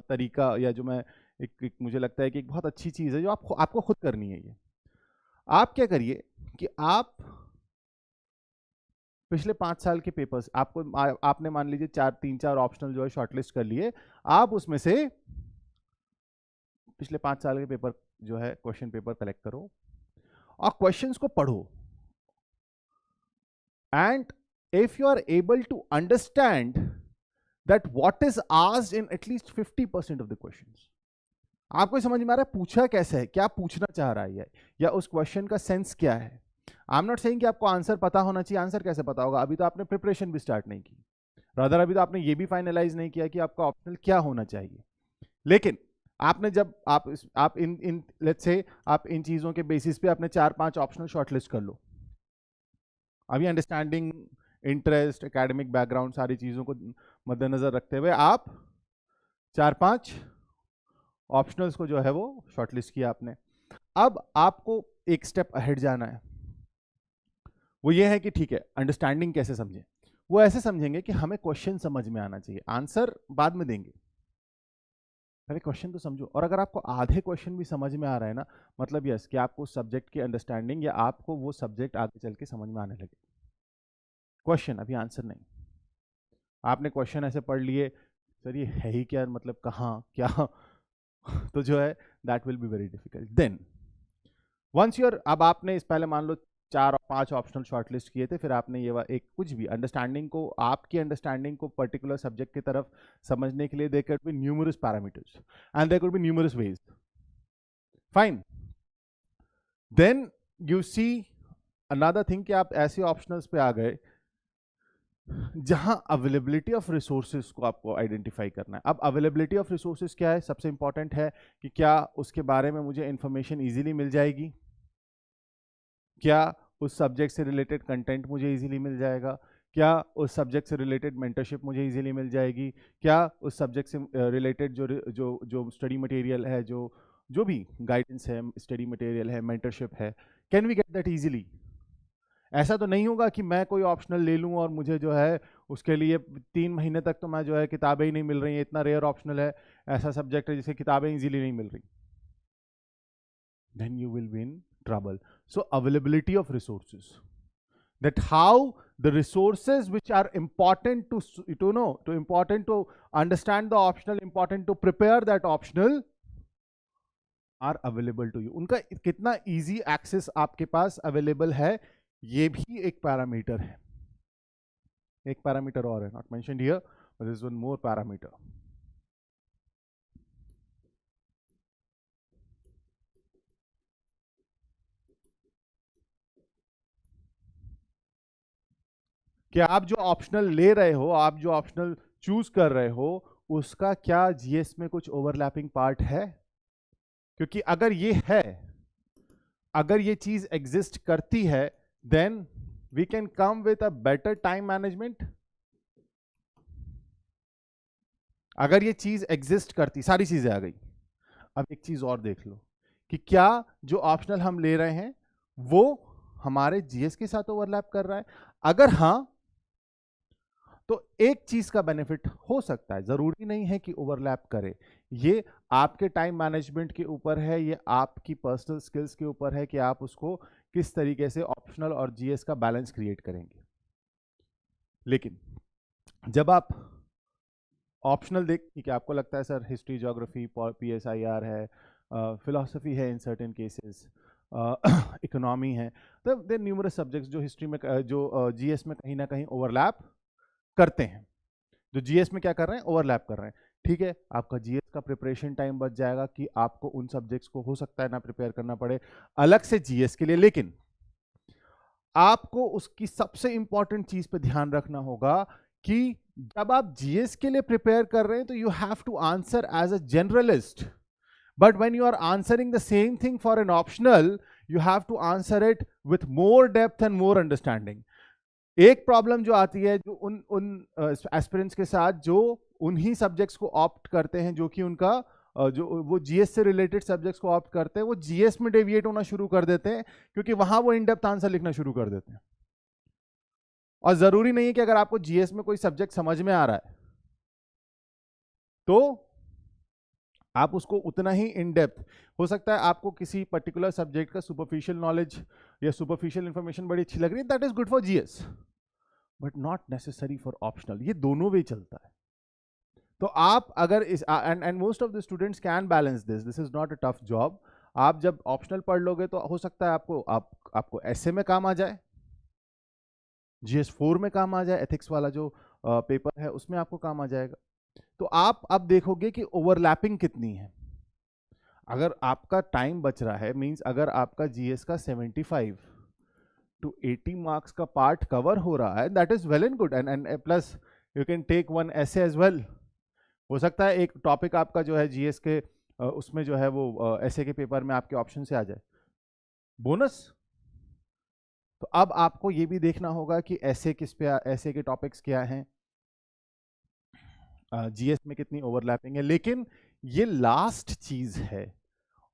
तरीका या जो मैं एक मुझे लगता है कि एक बहुत अच्छी चीज है जो आपको खुद करनी है। ये आप क्या करिए कि आप पिछले 5 साल के पेपर्स आपने मान लीजिए 3-4 ऑप्शनल जो है शॉर्टलिस्ट कर लिए, आप उसमें से पिछले 5 साल के पेपर जो है क्वेश्चन पेपर कलेक्ट करो और क्वेश्चंस को पढ़ो, and if you are able to understand that what is asked in at least 50% of the questions, आपको समझ में आ रहा है पूछा कैसे है, क्या पूछना चाह रहा है, या उस क्वेश्चन का सेंस क्या है। आई एम नॉट सेइंग कि आपको आंसर पता होना चाहिए, आंसर कैसे पता होगा, अभी तो आपने प्रिपरेशन भी स्टार्ट नहीं की, रादर अभी तो आपने ये भी फाइनलाइज नहीं किया कि आपका ऑप्शनल क्या होना चाहिए। लेकिन आपने जब आप इन लेट्स से आप इन चीजों के बेसिस पे अपने 4-5 ऑप्शनल शॉर्टलिस्ट कर लो, अभी अंडरस्टैंडिंग, इंटरेस्ट, एकेडमिक बैकग्राउंड, सारी चीजों को मद्देनजर रखते हुए आप 4-5 ऑप्शनल्स को जो है वो शॉर्टलिस्ट किया आपने। अब आपको एक स्टेप अहेड जाना है, वो ये है कि ठीक है अंडरस्टैंडिंग कैसे समझें। वो ऐसे समझेंगे कि हमें क्वेश्चन समझ में आना चाहिए, आंसर बाद में देंगे, पहले क्वेश्चन तो समझो। और अगर आपको आधे क्वेश्चन भी समझ में आ रहा है ना, मतलब यस कि आपको सब्जेक्ट की अंडरस्टैंडिंग या आपको वो सब्जेक्ट आगे चल के समझ में आने लगे, क्वेश्चन अभी आंसर नहीं। आपने क्वेश्चन ऐसे पढ़ लिए, सर ये है ही क्या, मतलब कहाँ क्या तो जो है that will be very difficult. Then once you're, अब आपने इस पहले मान लो 4 और 5 ऑप्शनल शॉर्टलिस्ट किए थे, फिर आपने ये एक कुछ भी अंडरस्टैंडिंग को, आपकी अंडरस्टैंडिंग को पर्टिकुलर सब्जेक्ट की तरफ समझने के लिए there could be numerous parameters and there could be numerous ways, fine. Then you see another thing कि आप ऐसे ऑप्शनल्स पे आ गए जहां अवेलेबिलिटी ऑफ रिसोर्सेज को आपको आइडेंटिफाई करना है। अब अवेलेबिलिटी ऑफ रिसोर्सेज क्या है, सबसे इंपॉर्टेंट है कि क्या उसके बारे में मुझे इंफॉर्मेशन इजीली मिल जाएगी, क्या उस सब्जेक्ट से रिलेटेड कंटेंट मुझे इजीली मिल जाएगा, क्या उस सब्जेक्ट से रिलेटेड मेंटरशिप मुझे इजीली मिल जाएगी, क्या उस सब्जेक्ट से रिलेटेड जो स्टडी मटेरियल है, जो भी गाइडेंस है, स्टडी मटेरियल है, मेंटरशिप है, can we get that easily. ऐसा तो नहीं होगा कि मैं कोई ऑप्शनल ले लूँ और मुझे जो है उसके लिए 3 महीने तक तो मैं जो है किताबें ही नहीं मिल रही हैं, इतना रेयर ऑप्शनल है, ऐसा सब्जेक्ट है जिसे किताबें इजीली नहीं मिल रही, then you will be in trouble. So availability of resources, that how the resources which are important to know, to important to understand the optional, important to prepare that optional are available to you, उनका कितना easy access आपके पास available है, ये भी एक पैरामीटर है। एक पैरामीटर और है, not mentioned here, but there is one more parameter. कि आप जो ऑप्शनल ले रहे हो, आप जो ऑप्शनल चूज कर रहे हो, उसका क्या जीएस में कुछ ओवरलैपिंग पार्ट है? क्योंकि अगर ये है, अगर ये चीज एग्जिस्ट करती है, then we can come with a better time management. अगर ये चीज एग्जिस्ट करती, सारी चीजें आ गई, अब एक चीज और देख लो कि क्या जो ऑप्शनल हम ले रहे हैं वो हमारे जीएस के साथ ओवरलैप कर रहा है। अगर हाँ, तो एक चीज का बेनिफिट हो सकता है, जरूरी नहीं है कि ओवरलैप करे, ये आपके टाइम मैनेजमेंट के ऊपर है, ये आपकी पर्सनल स्किल्स के ऊपर है कि आप उसको किस तरीके से ऑप्शनल और जीएस का बैलेंस क्रिएट करेंगे। लेकिन जब आप ऑप्शनल देख कि आपको लगता है सर हिस्ट्री, ज्योग्राफी, पीएसआईआर है, फिलोसफी है इन सर्टेन केसेस, इकोनॉमी है, तो देयर न्यूमरस सब्जेक्ट्स जो हिस्ट्री में, जो जीएस में कहीं ना कहीं ओवरलैप करते हैं, जो जीएस में क्या कर रहे हैं, ओवरलैप कर रहे हैं। ठीक है, आपका जीएस का प्रिपरेशन टाइम बच जाएगा कि आपको उन सब्जेक्ट्स को हो सकता है ना प्रिपेयर करना पड़े अलग से जीएस के लिए। लेकिन आपको उसकी सबसे इंपॉर्टेंट चीज पे ध्यान रखना होगा कि जब आप जीएस के लिए प्रिपेयर कर रहे हैं तो you have to answer as a generalist, but when you are answering the same thing for an optional you have to answer it with more depth and more understanding. एक प्रॉब्लम जो आती है जो उन एस्पिरेंट्स के साथ जो उन्हीं सब्जेक्ट्स को ऑप्ट करते हैं जो कि उनका जो वो जीएस से रिलेटेड सब्जेक्ट्स को ऑप्ट करते हैं, वो जीएस में डेविएट होना शुरू कर देते हैं क्योंकि वहां वो इन डेप्थ आंसर लिखना शुरू कर देते हैं। और जरूरी नहीं है कि अगर आपको जीएस में कोई सब्जेक्ट समझ में आ रहा है तो आप उसको उतना ही इन डेप्थ, हो सकता है आपको किसी पर्टिकुलर सब्जेक्ट का सुपरफिशियल नॉलेज या सुपरफिशियल इंफॉर्मेशन बड़ी अच्छी लग रही है, that is good for GS but not necessary for optional. ये दोनों वे चलता है। तो आप अगर इस and most of the students can balance this is not a tough job. आप जब ऑप्शनल पढ़ लोगे तो हो सकता है आपको एसए में काम आ जाए, जीएस 4 में काम आ जाए, एथिक्स वाला जो पेपर है उसमें आपको काम आ जाएगा। तो आप अब देखोगे कि ओवरलैपिंग कितनी है। अगर आपका टाइम बच रहा है, मींस अगर आपका जीएस का 75 to 80 मार्क्स का पार्ट कवर हो रहा है, that is well and good and plus you can take one essay as well. हो सकता है एक टॉपिक आपका जो है जीएस के उसमें जो है वो एसे के पेपर में आपके ऑप्शन से आ जाए, बोनस। तो अब आपको ये भी देखना होगा कि एसे किस पे, एसे के टॉपिक्स क्या हैं, जीएस में कितनी ओवरलैपिंग है। लेकिन ये लास्ट चीज है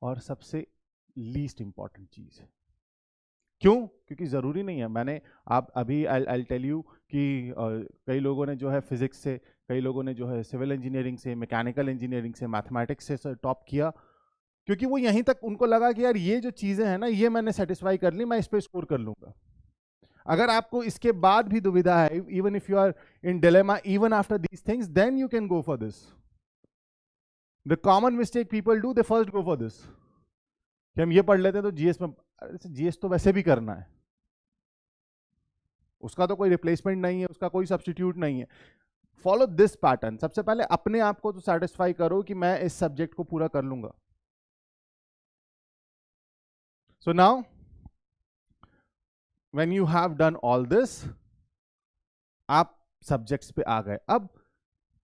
और सबसे लीस्ट इंपॉर्टेंट चीज है। क्यों? क्योंकि जरूरी नहीं है, मैंने आप अभी आई टेल यू कि कई लोगों ने जो है फिजिक्स से, कई लोगों ने जो है सिविल इंजीनियरिंग से, मैकेनिकल इंजीनियरिंग से, मैथमेटिक्स से टॉप किया क्योंकि वो यहीं तक उनको लगा कि यार ये जो चीजें हैं ना ये मैंने सेटिस्फाई कर ली, मैं इस पे स्कोर कर लूंगा। अगर आपको इसके बाद भी दुविधा है, even if you are in dilemma even after these things, then you can go for this. The common mistake people do, they first go for this कि हम ये पढ़ लेते हैं तो जीएस में, जीएस तो वैसे भी करना है, उसका तो कोई रिप्लेसमेंट नहीं है, उसका कोई सब्स्टिट्यूट नहीं है। Follow this pattern. सबसे पहले अपने आप को तो सेटिस्फाई करो कि मैं इस सब्जेक्ट को पूरा कर लूंगा। So now when you have done all this, आप सब्जेक्ट्स पे आ गए। अब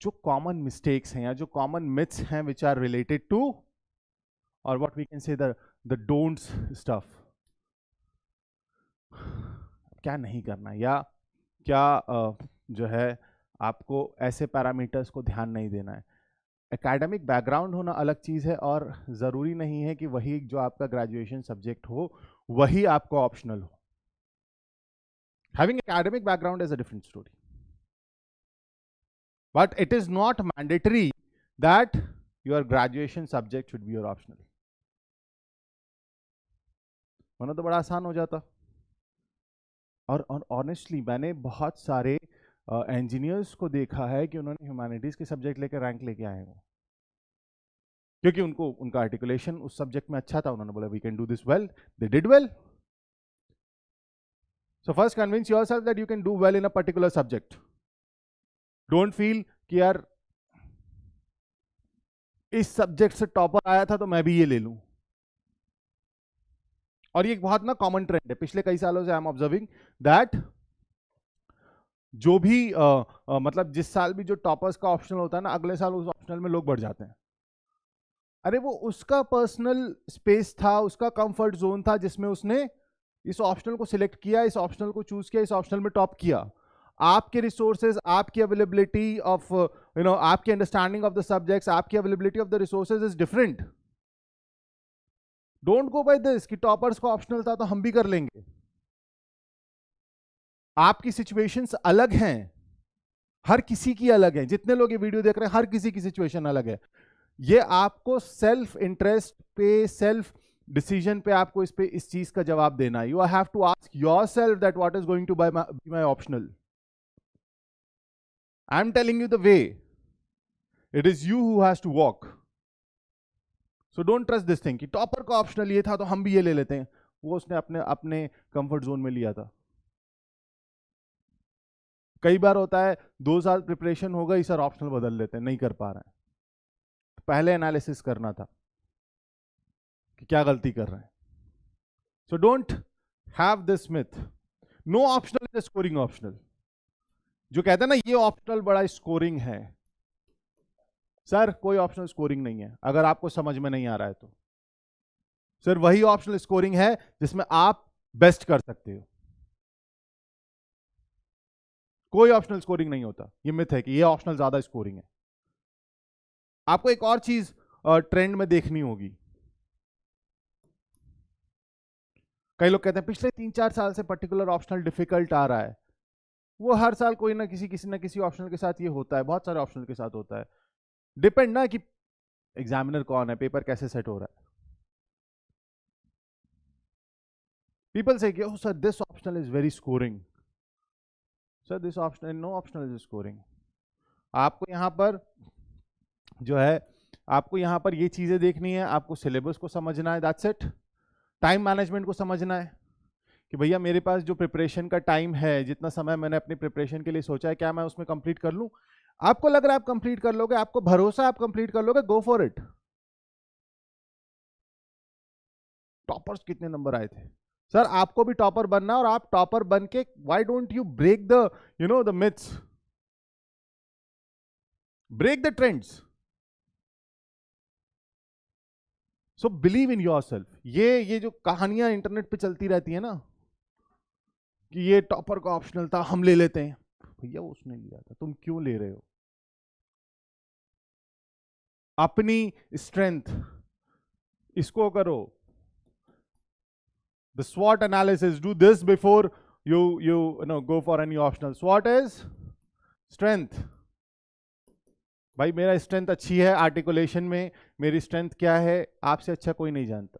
जो कॉमन मिस्टेक्स हैं या जो कॉमन मिथ्स हैं विच आर रिलेटेड टू, और what we can say the don'ts stuff, क्या नहीं करना या क्या जो है आपको ऐसे पैरामीटर्स को ध्यान नहीं देना है। एकेडमिक बैकग्राउंड होना अलग चीज़ है और ज़रूरी नहीं है कि वही जो आपका ग्रेजुएशन सब्जेक्ट हो वही आपको ऑप्शनल हो। Having academic background is a different story, but it is not mandatory that your graduation subject should be your optional. वरना तो बड़ा आसान हो जाता। और ऑनेस्टली मैंने बहुत सारे इंजीनियर्स को देखा है कि उन्होंने ह्यूमैनिटीज के सब्जेक्ट लेकर रैंक लेके आए हो क्योंकि उनको उनका आर्टिकुलेशन उस सब्जेक्ट में अच्छा था, उन्होंने बोला we can do this well, they did well. So first convince yourself that you can do well in a particular subject. Don't feel कि यार इस सब्जेक्ट से टॉपर आया था तो मैं भी ये ले लूं। और ये बहुत ना कॉमन ट्रेंड है पिछले कई सालों से, आई एम ऑब्जर्विंग दैट जो भी मतलब जिस साल भी जो टॉपर्स का ऑप्शनल होता है ना, अगले साल उस ऑप्शनल में लोग बढ़ जाते हैं। अरे वो उसका पर्सनल स्पेस था, उसका कंफर्ट जोन था जिसमें उसने इस ऑप्शनल को सिलेक्ट किया, इस ऑप्शनल को चूज किया, इस ऑप्शनल में टॉप किया। आपके रिसोर्सेज, आपकी अवेलेबिलिटी ऑफ आपकी अंडरस्टैंडिंग ऑफ द सब्जेक्ट्स, आपकी availability of the resources is different. Don't go by this कि टॉपर्स का ऑप्शनल था तो हम भी कर लेंगे। आपकी सिचुएशंस अलग हैं, हर किसी की अलग है। जितने लोग ये वीडियो देख रहे हैं हर किसी की सिचुएशन अलग है। ये आपको सेल्फ इंटरेस्ट पे, सेल्फ डिसीजन पे आपको इस चीज का जवाब देना है। You have to ask yourself that what is going to be my optional. I am telling you the way, it is you who has to walk. So don't trust this thing कि टॉपर का ऑप्शनल ये था तो हम भी ये ले लेते हैं। वो उसने अपने अपने कंफर्ट जोन में लिया था। कई बार होता है 2 साल प्रिपरेशन हो गई सर, ऑप्शनल बदल लेते हैं, नहीं कर पा रहे हैं। पहले एनालिसिस करना था कि क्या गलती कर रहे हैं. So don't have this myth. No optional is scoring optional. जो कहते हैं ना ये ऑप्शनल बड़ा स्कोरिंग है, सर कोई ऑप्शनल स्कोरिंग नहीं है. अगर आपको समझ में नहीं आ रहा है तो सर वही ऑप्शनल स्कोरिंग है जिसमें आप बेस्ट कर सकते हो. कोई ऑप्शनल स्कोरिंग नहीं होता. ये मिथ है कि ये ऑप्शनल ज्यादा स्कोरिंग है. आपको एक और चीज ट्रेंड में देखनी होगी. कई लोग कहते हैं पिछले 3-4 साल से पर्टिकुलर ऑप्शनल डिफिकल्ट आ रहा है. वो हर साल कोई ना किसी ऑप्शनल के साथ ये होता है, बहुत सारे ऑप्शनल के साथ होता है. डिपेंड ना कि एग्जामिनर कौन है, पेपर कैसे सेट हो रहा है. पीपल से कि sir this optional is very scoring. Sir this optional, no optional is scoring. आपको यहां पर जो है, आपको यहां पर ये चीजें देखनी है, आपको सिलेबस को समझना है, दैट्स इट. टाइम मैनेजमेंट को समझना है कि भैया मेरे पास जो प्रिपरेशन का टाइम है, जितना समय मैंने अपनी प्रिपरेशन के लिए सोचा है, क्या मैं उसमें कंप्लीट कर लूं. आपको लग रहा है आप कंप्लीट कर लोगे, आपको भरोसा आप कंप्लीट कर लोगे, गो फॉर इट. टॉपर्स कितने नंबर आए थे? सर आपको भी टॉपर बनना, और आप टॉपर बन के why don't you break the the myths, break the trends. So believe in yourself. ये जो कहानियां इंटरनेट पे चलती रहती है ना कि ये टॉपर का ऑप्शनल था, हम ले लेते हैं. भैया वो उसने लिया था, तुम क्यों ले रहे हो? अपनी स्ट्रेंथ इसको करो. The SWOT analysis, do this before you know go for any optional. SWOT is strength. भाई मेरा स्ट्रेंथ अच्छी है आर्टिकुलेशन में, मेरी स्ट्रेंथ क्या है आपसे अच्छा कोई नहीं जानता.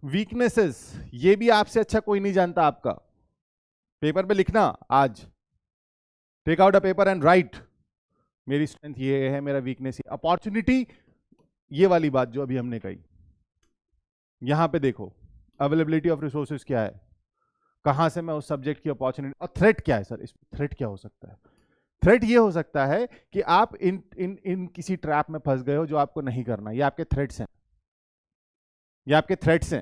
वीकनेसेस, ये भी आपसे अच्छा कोई नहीं जानता आपका. पेपर पे लिखना आज, take out a paper and write, मेरी स्ट्रेंथ ये है, मेरा वीकनेस ये. अपॉर्चुनिटी, ये वाली बात जो अभी हमने कही, यहां पे देखो अवेलेबिलिटी ऑफ रिसोर्सेज क्या है, कहां से मैं उस सब्जेक्ट की अपॉर्चुनिटी. और थ्रेट क्या है सर, इस थ्रेट क्या हो सकता है? थ्रेट ये हो सकता है कि आप इन किसी ट्रैप में फंस गए हो जो आपको नहीं करना. ये आपके थ्रेट्स हैं, ये आपके थ्रेट्स हैं.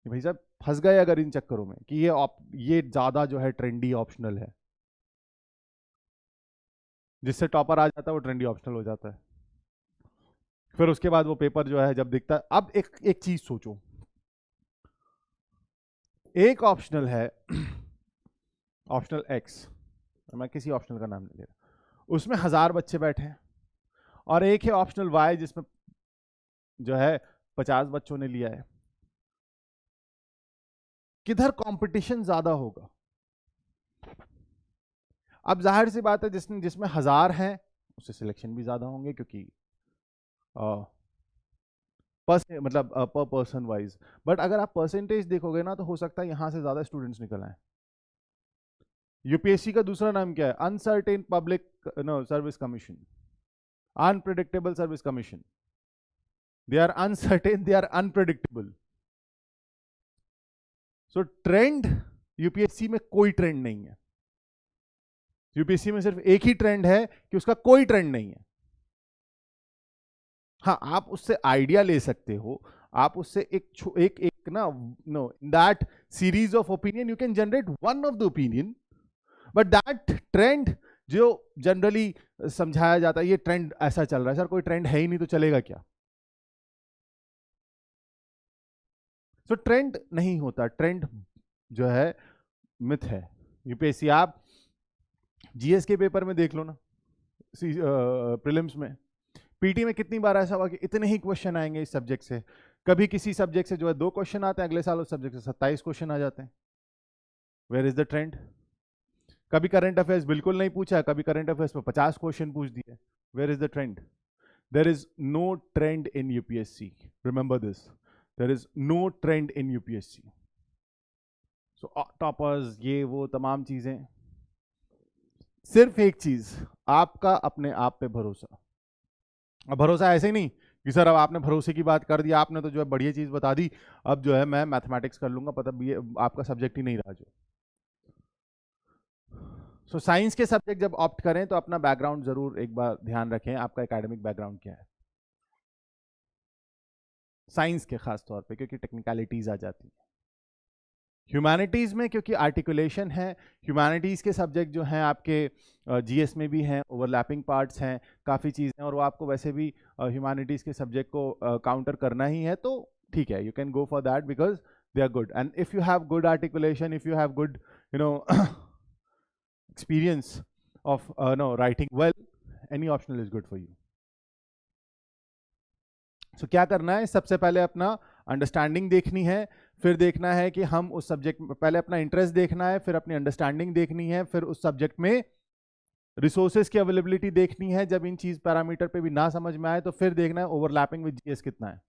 भाई साहब फंस गए अगर इन चक्करों में कि ये ज्यादा जो है ट्रेंडी ऑप्शनल है, जिससे टॉपर आ जाता है वो ट्रेंडी ऑप्शनल हो जाता है. फिर उसके बाद वो पेपर जो है जब दिखता है. अब एक चीज सोचो, एक ऑप्शनल है ऑप्शनल एक्स, मैं किसी ऑप्शनल का नाम नहीं ले रहा, उसमें 1000 बच्चे बैठे हैं, और एक है ऑप्शनल वाई जिसमें जो है 50 बच्चों ने लिया है. किधर कंपटीशन ज्यादा होगा? अब जाहिर सी बात है जिसमें 1000 हैं उससे सिलेक्शन भी ज्यादा होंगे, क्योंकि मतलब पर पर्सन वाइज. बट अगर आप परसेंटेज देखोगे ना तो हो सकता है यहां से ज्यादा स्टूडेंट्स निकल आए. यूपीएससी का दूसरा नाम क्या है? Uncertain public service commission, unpredictable service commission. They are uncertain, they are unpredictable. So trend UPSC में कोई ट्रेंड नहीं है. यूपीएससी में सिर्फ एक ही ट्रेंड है कि उसका कोई ट्रेंड नहीं है. हाँ, आप उससे आइडिया ले सकते हो, आप उससे एक ना know that series of opinion you can generate one of the opinion, but that trend जो जनरली समझाया जाता है, ये ट्रेंड ऐसा चल रहा है. सर कोई ट्रेंड है ही नहीं तो चलेगा क्या? सो ट्रेंड नहीं होता. ट्रेंड जो है मिथ है. यूपीएससी आप जीएस के पेपर में देख लो ना, प्रीलिम्स में, पीटी में कितनी बार ऐसा हुआ कि इतने ही क्वेश्चन आएंगे इस सब्जेक्ट से. कभी किसी सब्जेक्ट से जो है 2 क्वेश्चन आते हैं, अगले साल उस सब्जेक्ट से 27 क्वेश्चन आ जाते हैं. Where is the trend? कभी करंट अफेयर्स बिल्कुल नहीं पूछा, कभी करंट अफेयर्स पर 50 क्वेश्चन पूछ दिए. Where is the trend? There is no trend in UPSC. Remember this, there is no trend in UPSC. So toppers, ये वो तमाम चीजें, सिर्फ एक चीज, आपका अपने आप पे भरोसा. अब भरोसा ऐसे ही नहीं कि सर अब आपने भरोसे की बात कर दी, आपने तो जो है बढ़िया चीज बता दी, अब जो है मैं मैथमेटिक्स कर लूंगा, पता भी आपका सब्जेक्ट ही नहीं रहा जो. सो साइंस के सब्जेक्ट जब ऑप्ट करें तो अपना बैकग्राउंड जरूर एक बार ध्यान रखें, आपका एकेडमिक बैकग्राउंड क्या है साइंस के खास तौर पे, क्योंकि टेक्निकलिटीज आ जाती है। ह्यूमैनिटीज में क्योंकि आर्टिकुलेशन है, ह्यूमैनिटीज के सब्जेक्ट जो हैं आपके जीएस में भी हैं, ओवरलैपिंग पार्ट्स हैं, काफ़ी चीज़ें, और वो आपको वैसे भी ह्यूमैनिटीज के सब्जेक्ट को काउंटर करना ही है, तो ठीक है, you can go for that because they are good. And if you have good articulation, if you have good experience of writing well, any optional is good for you. So क्या करना है, सबसे पहले अपना अंडरस्टैंडिंग देखनी है, फिर देखना है कि हम उस सब्जेक्ट में, पहले अपना इंटरेस्ट देखना है, फिर अपनी अंडरस्टैंडिंग देखनी है, फिर उस सब्जेक्ट में रिसोर्सेज की अवेलेबिलिटी देखनी है। जब इन चीज पैरामीटर पे भी ना समझ में आए तो फिर देखना है ओवरलैपिंग विद जीएस कितना है।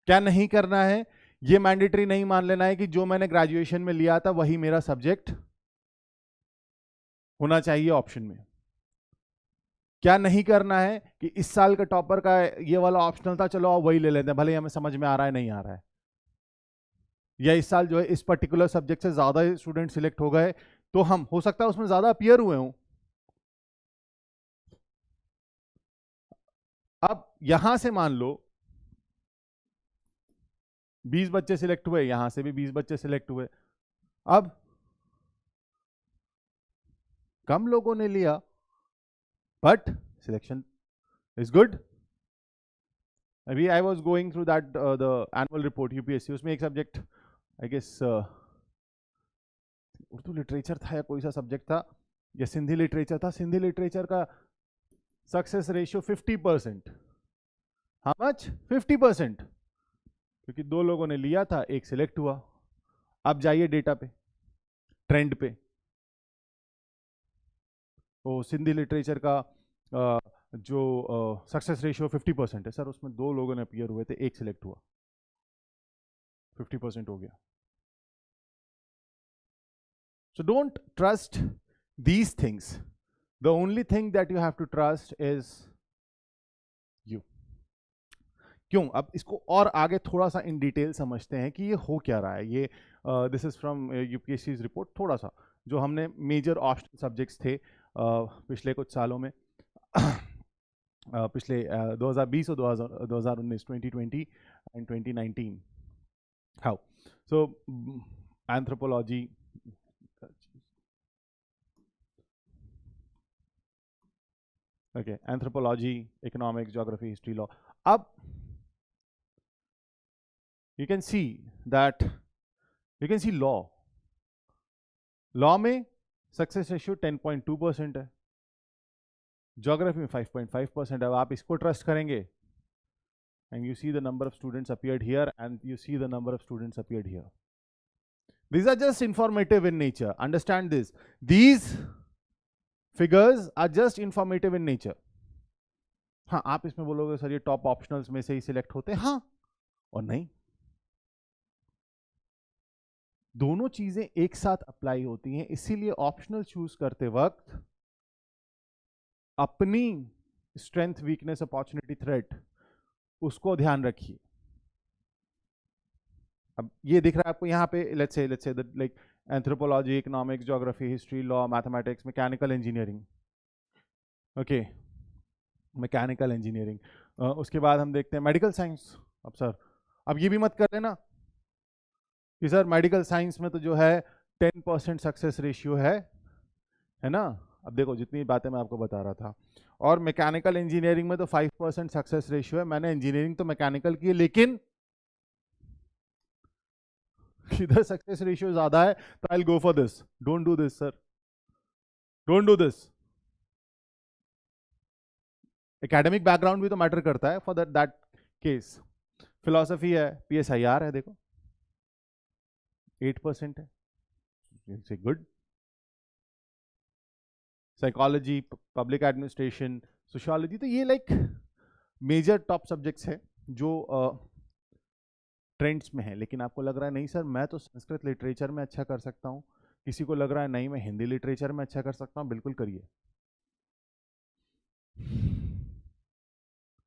क्या नहीं करना है, ये मैंडेटरी नहीं मान लेना है कि जो मैंने ग्रेजुएशन में लिया था वही मेरा सब्जेक्ट होना चाहिए ऑप्शन में। क्या नहीं करना है कि इस साल का टॉपर का ये वाला ऑप्शनल था, चलो आप वही ले लेते हैं, भले हमें समझ में आ रहा है नहीं आ रहा है, या इस साल जो है इस पर्टिकुलर सब्जेक्ट से ज्यादा स्टूडेंट सिलेक्ट हो गए तो हम, हो सकता है उसमें ज्यादा अपीयर हुए हों। अब यहां से मान लो 20 बच्चे सिलेक्ट हुए, यहां से भी 20 बच्चे सिलेक्ट हुए, अब कम लोगों ने लिया बट सिलेक्शन इज गुड। अभी I was going through that the annual report UPSC, उसमें एक subject I guess Urdu literature था या कोई सा सब्जेक्ट था, या सिंधी लिटरेचर था, सिंधी लिटरेचर का सक्सेस रेशियो 50%। How much? 50%, क्योंकि 2 लोगों ने लिया था, एक सिलेक्ट हुआ। अब जाइए डेटा पे, ट्रेंड पे, तो सिंधी लिटरेचर का जो सक्सेस रेशियो 50% है सर, उसमें 2 लोगों ने अपीयर हुए थे, एक सिलेक्ट हुआ, 50% हो गया। So don't trust these things. The only thing that you have to trust is you. क्यों? अब इसको और आगे थोड़ा सा इन डिटेल समझते हैं कि ये हो क्या रहा है। ये this is from UPSC report, थोड़ा सा जो हमने मेजर ऑप्शनल सब्जेक्ट्स थे पिछले कुछ सालों में, पिछले 2020 और 2019, 2020 and 2019। How so anthropology, okay, anthropology, economics, geography, history, law. Up you can see that, you can see law में सक्सेस रेशियो 10.2% है, ज्योग्राफी में 5.5% है। अब आप इसको ट्रस्ट करेंगे, and you see the number of students appeared here and you see the number of students appeared here. These are just informative in nature, understand this. These figures are just informative in nature. हाँ, आप इसमें बोलोगे सर ये टॉप ऑप्शनल्स में से ही सिलेक्ट होते हैं, हाँ और नहीं, दोनों चीजें एक साथ अप्लाई होती हैं। इसीलिए ऑप्शनल चूज करते वक्त अपनी स्ट्रेंथ, वीकनेस, अपॉर्चुनिटी, थ्रेट, उसको ध्यान रखिए। अब ये दिख रहा है आपको यहाँ पे, let's say like anthropology, economics, geography, history, law, mathematics, mechanical engineering, okay, mechanical engineering, उसके बाद हम देखते हैं मेडिकल साइंस। अब सर अब ये भी मत कर लेना कि सर मेडिकल साइंस में तो जो है 10% सक्सेस रेशियो है ना। अब देखो जितनी बातें मैं आपको बता रहा था, और मैकेनिकल इंजीनियरिंग में तो 5% सक्सेस रेशियो है। मैंने इंजीनियरिंग तो मैकेनिकल की है, लेकिन इधर सक्सेस रेशियो ज्यादा है, तो आई will go for this. Don't do this sir, don't do this. Academic background भी तो मैटर करता है फॉर दैट केस। फिलॉसफी है, PSIR है, देखो 8% है, it's good. Psychology, public administration, sociology, तो ये लाइक मेजर टॉप सब्जेक्ट्स है जो ट्रेंड्स में है। लेकिन आपको लग रहा है नहीं सर मैं तो संस्कृत लिटरेचर में अच्छा कर सकता हूँ, किसी को लग रहा है नहीं मैं हिंदी लिटरेचर में अच्छा कर सकता हूँ, बिल्कुल करिए,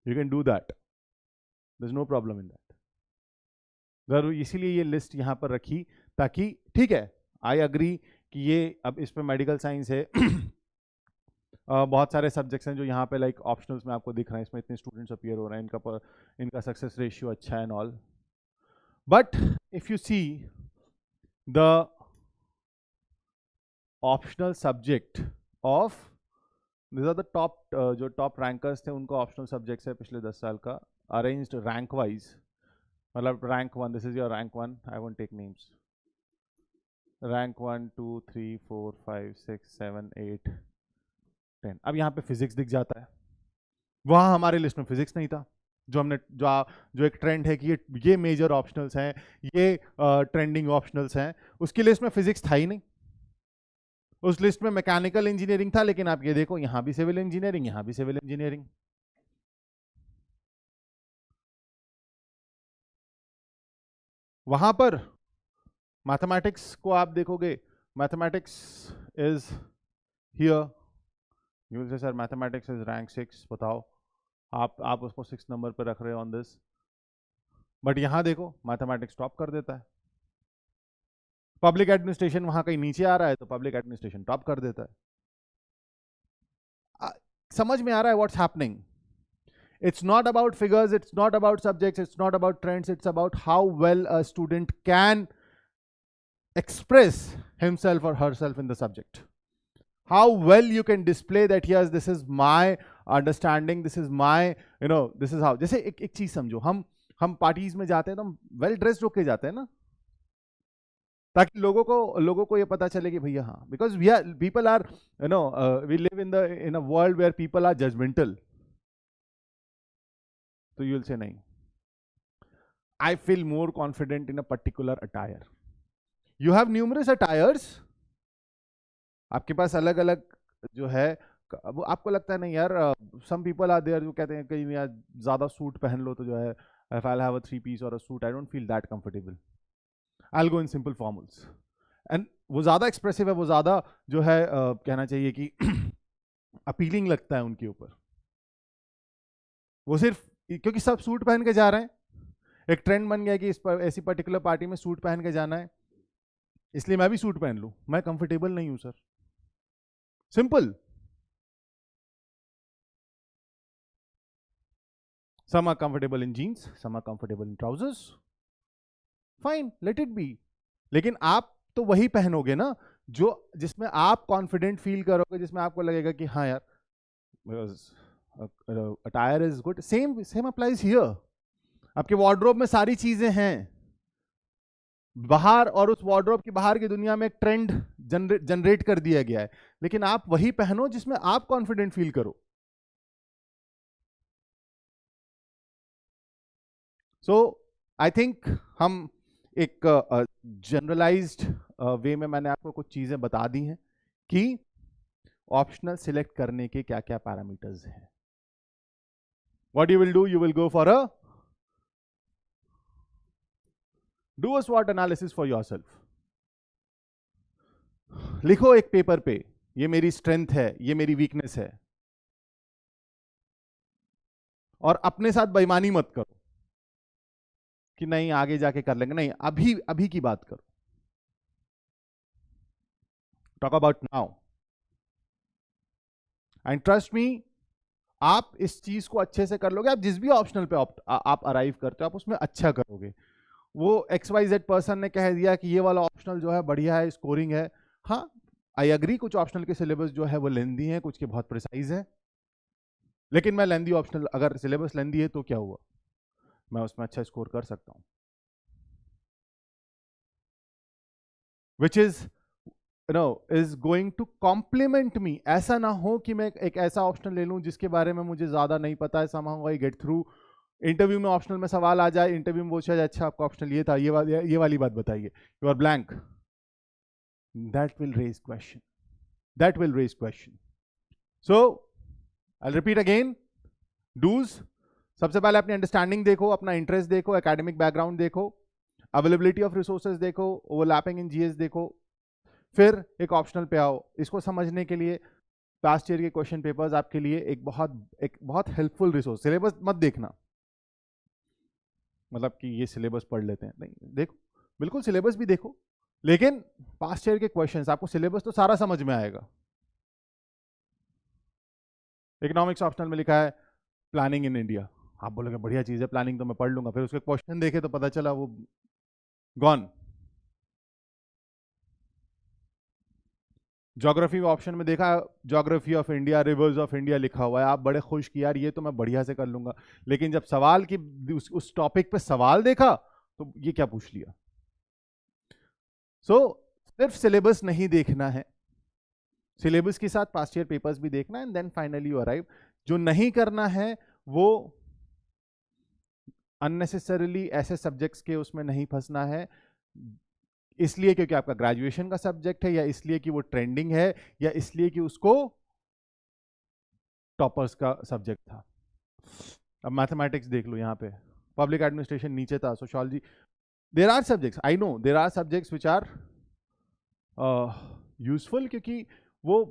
you can do that, there is no problem in that. इसीलिए ये लिस्ट यहाँ पर रखी ताकि, ठीक है, आई अग्री कि ये अब इस पे मेडिकल साइंस है बहुत सारे सब्जेक्ट्स हैं जो यहाँ पे लाइक ऑप्शनल्स में आपको दिख रहे हैं, इसमें इतने स्टूडेंट्स अपीयर हो रहे हैं, इनका सक्सेस रेशियो अच्छा है and all, but if you see the optional subject of this are the top, जो टॉप रैंकर्स थे उनको ऑप्शनल सब्जेक्ट्स है पिछले 10 साल का, अरेंज्ड रैंक वाइज, मतलब rank 1, this is your rank 1, I won't take names, rank 1 2 3 4 5 6 7 8 10। अब यहाँ पे फिजिक्स दिख जाता है, वहाँ हमारे लिस्ट में फिजिक्स नहीं था, जो हमने जो एक ट्रेंड है कि ये मेजर ऑप्शनल्स हैं, ये ट्रेंडिंग ऑप्शनल्स हैं, उसकी लिस्ट में फिजिक्स था ही नहीं। उस लिस्ट में मैकेनिकल इंजीनियरिंग था, लेकिन आप ये देखो यहाँ भी सिविल इंजीनियरिंग, यहाँ भी सिविल इंजीनियरिंग। वहां पर मैथमेटिक्स को आप देखोगे, mathematics is here, you will से सर मैथमेटिक्स इज रैंक 6, बताओ आप उसको 6 नंबर पर रख रहे हो ऑन दिस, बट यहां देखो मैथमेटिक्स टॉप कर देता है। पब्लिक एडमिनिस्ट्रेशन वहां कहीं नीचे आ रहा है तो पब्लिक एडमिनिस्ट्रेशन टॉप कर देता है। समझ में आ रहा है what's happening? It's not about figures, it's not about subjects, it's not about trends, it's about how well a student can express himself or herself in the subject. How well you can display that, yes, this is my understanding, this is my, this is how. जैसे एक चीज समझो, हम पार्टीज में जाते हैं तो हम वेल ड्रेस्ड होके जाते हैं ना, ताकि लोगों को ये पता चले कि भैया हाँ, because people are we live in a world where people are judgmental, तो यू विल से नहीं, I feel more confident in a particular attire. You have numerous attires, आपके पास अलग अलग जो है, वो आपको लगता है नहीं यार, सम पीपल आर देयर जो कहते हैं कहीं यार ज्यादा सूट पहन लो तो जो है, if I have a 3 piece और a suit I don't feel that comfortable, I will go in simple formals. And वो ज्यादा एक्सप्रेसिव है, वो ज्यादा जो है कहना चाहिए कि अपीलिंग लगता है उनके ऊपर, वो सिर्फ क्योंकि सब सूट पहन के जा रहे हैं, एक ट्रेंड बन गया कि ऐसी पर्टिकुलर पार्टी में सूट पहन के जाना है, इसलिए मैं भी सूट पहन लूं, मैं कंफर्टेबल नहीं हूं sir, simple. Some are comfortable in jeans, some are comfortable in trousers, fine, let it be। लेकिन आप तो वही पहनोगे ना जो जिसमें आप कॉन्फिडेंट फील करोगे, जिसमें आपको लगेगा कि हाँ यार attire is good. Same applies here. आपके वार्डरोब में सारी चीजें हैं बाहर, और उस वार्डरोब की बाहर की दुनिया में एक ट्रेंड जनरेट कर दिया गया है, लेकिन आप वही पहनो जिसमें आप कॉन्फिडेंट फील करो। सो आई थिंक हम एक जनरलाइज्ड वे में मैंने आपको कुछ चीजें बता दी हैं कि ऑप्शनल सिलेक्ट करने के क्या क्या पैरामीटर्स हैं। What you will do, you will go for a do a स्वॉट एनालिसिस फॉर योरसेल्फ। लिखो एक पेपर पे, ये मेरी स्ट्रेंथ है, ये मेरी वीकनेस है, और अपने साथ बेईमानी मत करो कि नहीं आगे जाके कर लेंगे, नहीं, अभी अभी की बात करो, talk about now. And trust me, आप इस चीज को अच्छे से कर लोगे। आप जिस भी ऑप्शनल पे आप अराइव करते हो, आप उसमें अच्छा करोगे। वो XYZ पर्सन ने कह दिया कि ये वाला ऑप्शनल जो है बढ़िया है, स्कोरिंग है, हाँ आई अग्री, कुछ ऑप्शनल के सिलेबस जो है वो लेंदी है, कुछ के बहुत प्रिसाइज है, लेकिन मैं लेंदी ऑप्शनल, अगर सिलेबस लेंदी है तो क्या हुआ, मैं उसमें अच्छा स्कोर कर सकता हूं, which is is going to complement me. ऐसा ना हो कि मैं एक ऐसा ऑप्शनल ले लूं जिसके बारे में मुझे ज्यादा नहीं पता है, somehow I get through, interview में ऑप्शनल में सवाल आ जाए, इंटरव्यू में पूछा जाए अच्छा आपका ऑप्शनल ये था, ये वाली बात बताइए, you are blank, that will raise question, that will raise question. So I repeat again, dos, सबसे पहले अपनी अंडरस्टैंडिंग देखो, अपना इंटरेस्ट देखो, एकेडमिक बैकग्राउंड देखो, अवेलेबिलिटी ऑफ रिसोर्सेज देखो, ओवरलैपिंग इन जीएस देखो, फिर एक ऑप्शनल पे आओ। इसको समझने के लिए पास्ट ईयर के क्वेश्चन पेपर्स आपके लिए एक बहुत हेल्पफुल रिसोर्स। सिलेबस मत देखना, मतलब कि ये सिलेबस पढ़ लेते हैं, नहीं, देखो, बिल्कुल सिलेबस भी देखो, लेकिन पास्ट ईयर के क्वेश्चंस, आपको सिलेबस तो सारा समझ में आएगा। इकोनॉमिक्स ऑप्शनल में लिखा है प्लानिंग इन इंडिया, आप बोलोगे बढ़िया चीज है, प्लानिंग तो मैं पढ़ लूंगा, फिर उसके क्वेश्चन देखे तो पता चला वो गॉन। ज्योग्राफी ऑप्शन में देखा geography of India, reverse of India लिखा हुआ है, आप बड़े खुश कि यार ये तो मैं बढ़िया से कर लूंगा, लेकिन जब सवाल की उस टॉपिक पे सवाल देखा तो ये क्या पूछ लिया। सो सिर्फ सिलेबस नहीं देखना है, सिलेबस के साथ पास्ट ईयर पेपर्स भी देखना है, and then finally you arrive. जो नहीं करना है वो अननेसेसरीली ऐसे सब्जेक्ट्स के उसमें नहीं फंसना है, इसलिए क्योंकि आपका ग्रेजुएशन का सब्जेक्ट है, या इसलिए कि वो ट्रेंडिंग है, या इसलिए कि उसको टॉपर्स का सब्जेक्ट था। अब मैथमेटिक्स देख लो, यहाँ पे पब्लिक एडमिनिस्ट्रेशन नीचे था, sociology, there are subjects, I know there are subjects which are useful, क्योंकि वो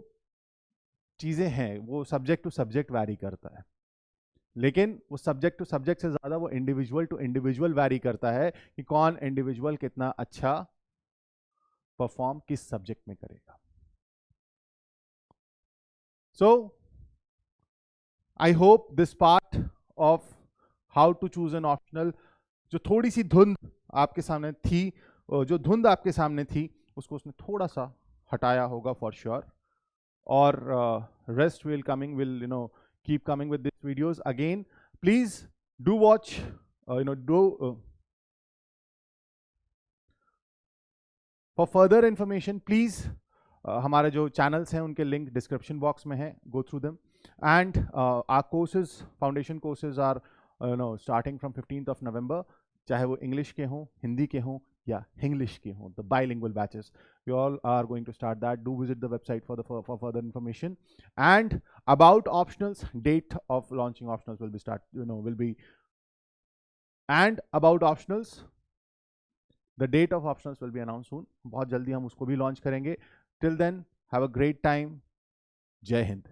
चीजें हैं, वो सब्जेक्ट टू सब्जेक्ट वैरी करता है, लेकिन वो सब्जेक्ट टू सब्जेक्ट से ज्यादा वो इंडिविजुअल टू इंडिविजुअल वैरी करता है कि कौन इंडिविजुअल कितना अच्छा परफॉर्म किस सब्जेक्ट में करेगा। So I hope this part of how to choose an optional, जो थोड़ी सी धुंध आपके सामने थी, जो धुंध आपके सामने थी उसको उसने थोड़ा सा हटाया होगा फॉर श्योर, और rest will coming will keep coming with these videos again. Please do watch, for further information please हमारे जो channels हैं उनके लिंक डिस्क्रिप्शन बॉक्स में है, go through them, and our courses, foundation courses are starting from 15th of November, चाहे वो इंग्लिश के हों, हिंदी के हों या इंग्लिश के हों, the bilingual batches, we all are going to start that. Do visit the website for further information, and about optionals, date of launching optionals will be and about optionals, the date of optionals will be announced soon, बहुत जल्दी हम उसको भी launch करेंगे. Till then, have a great time. जय हिंद.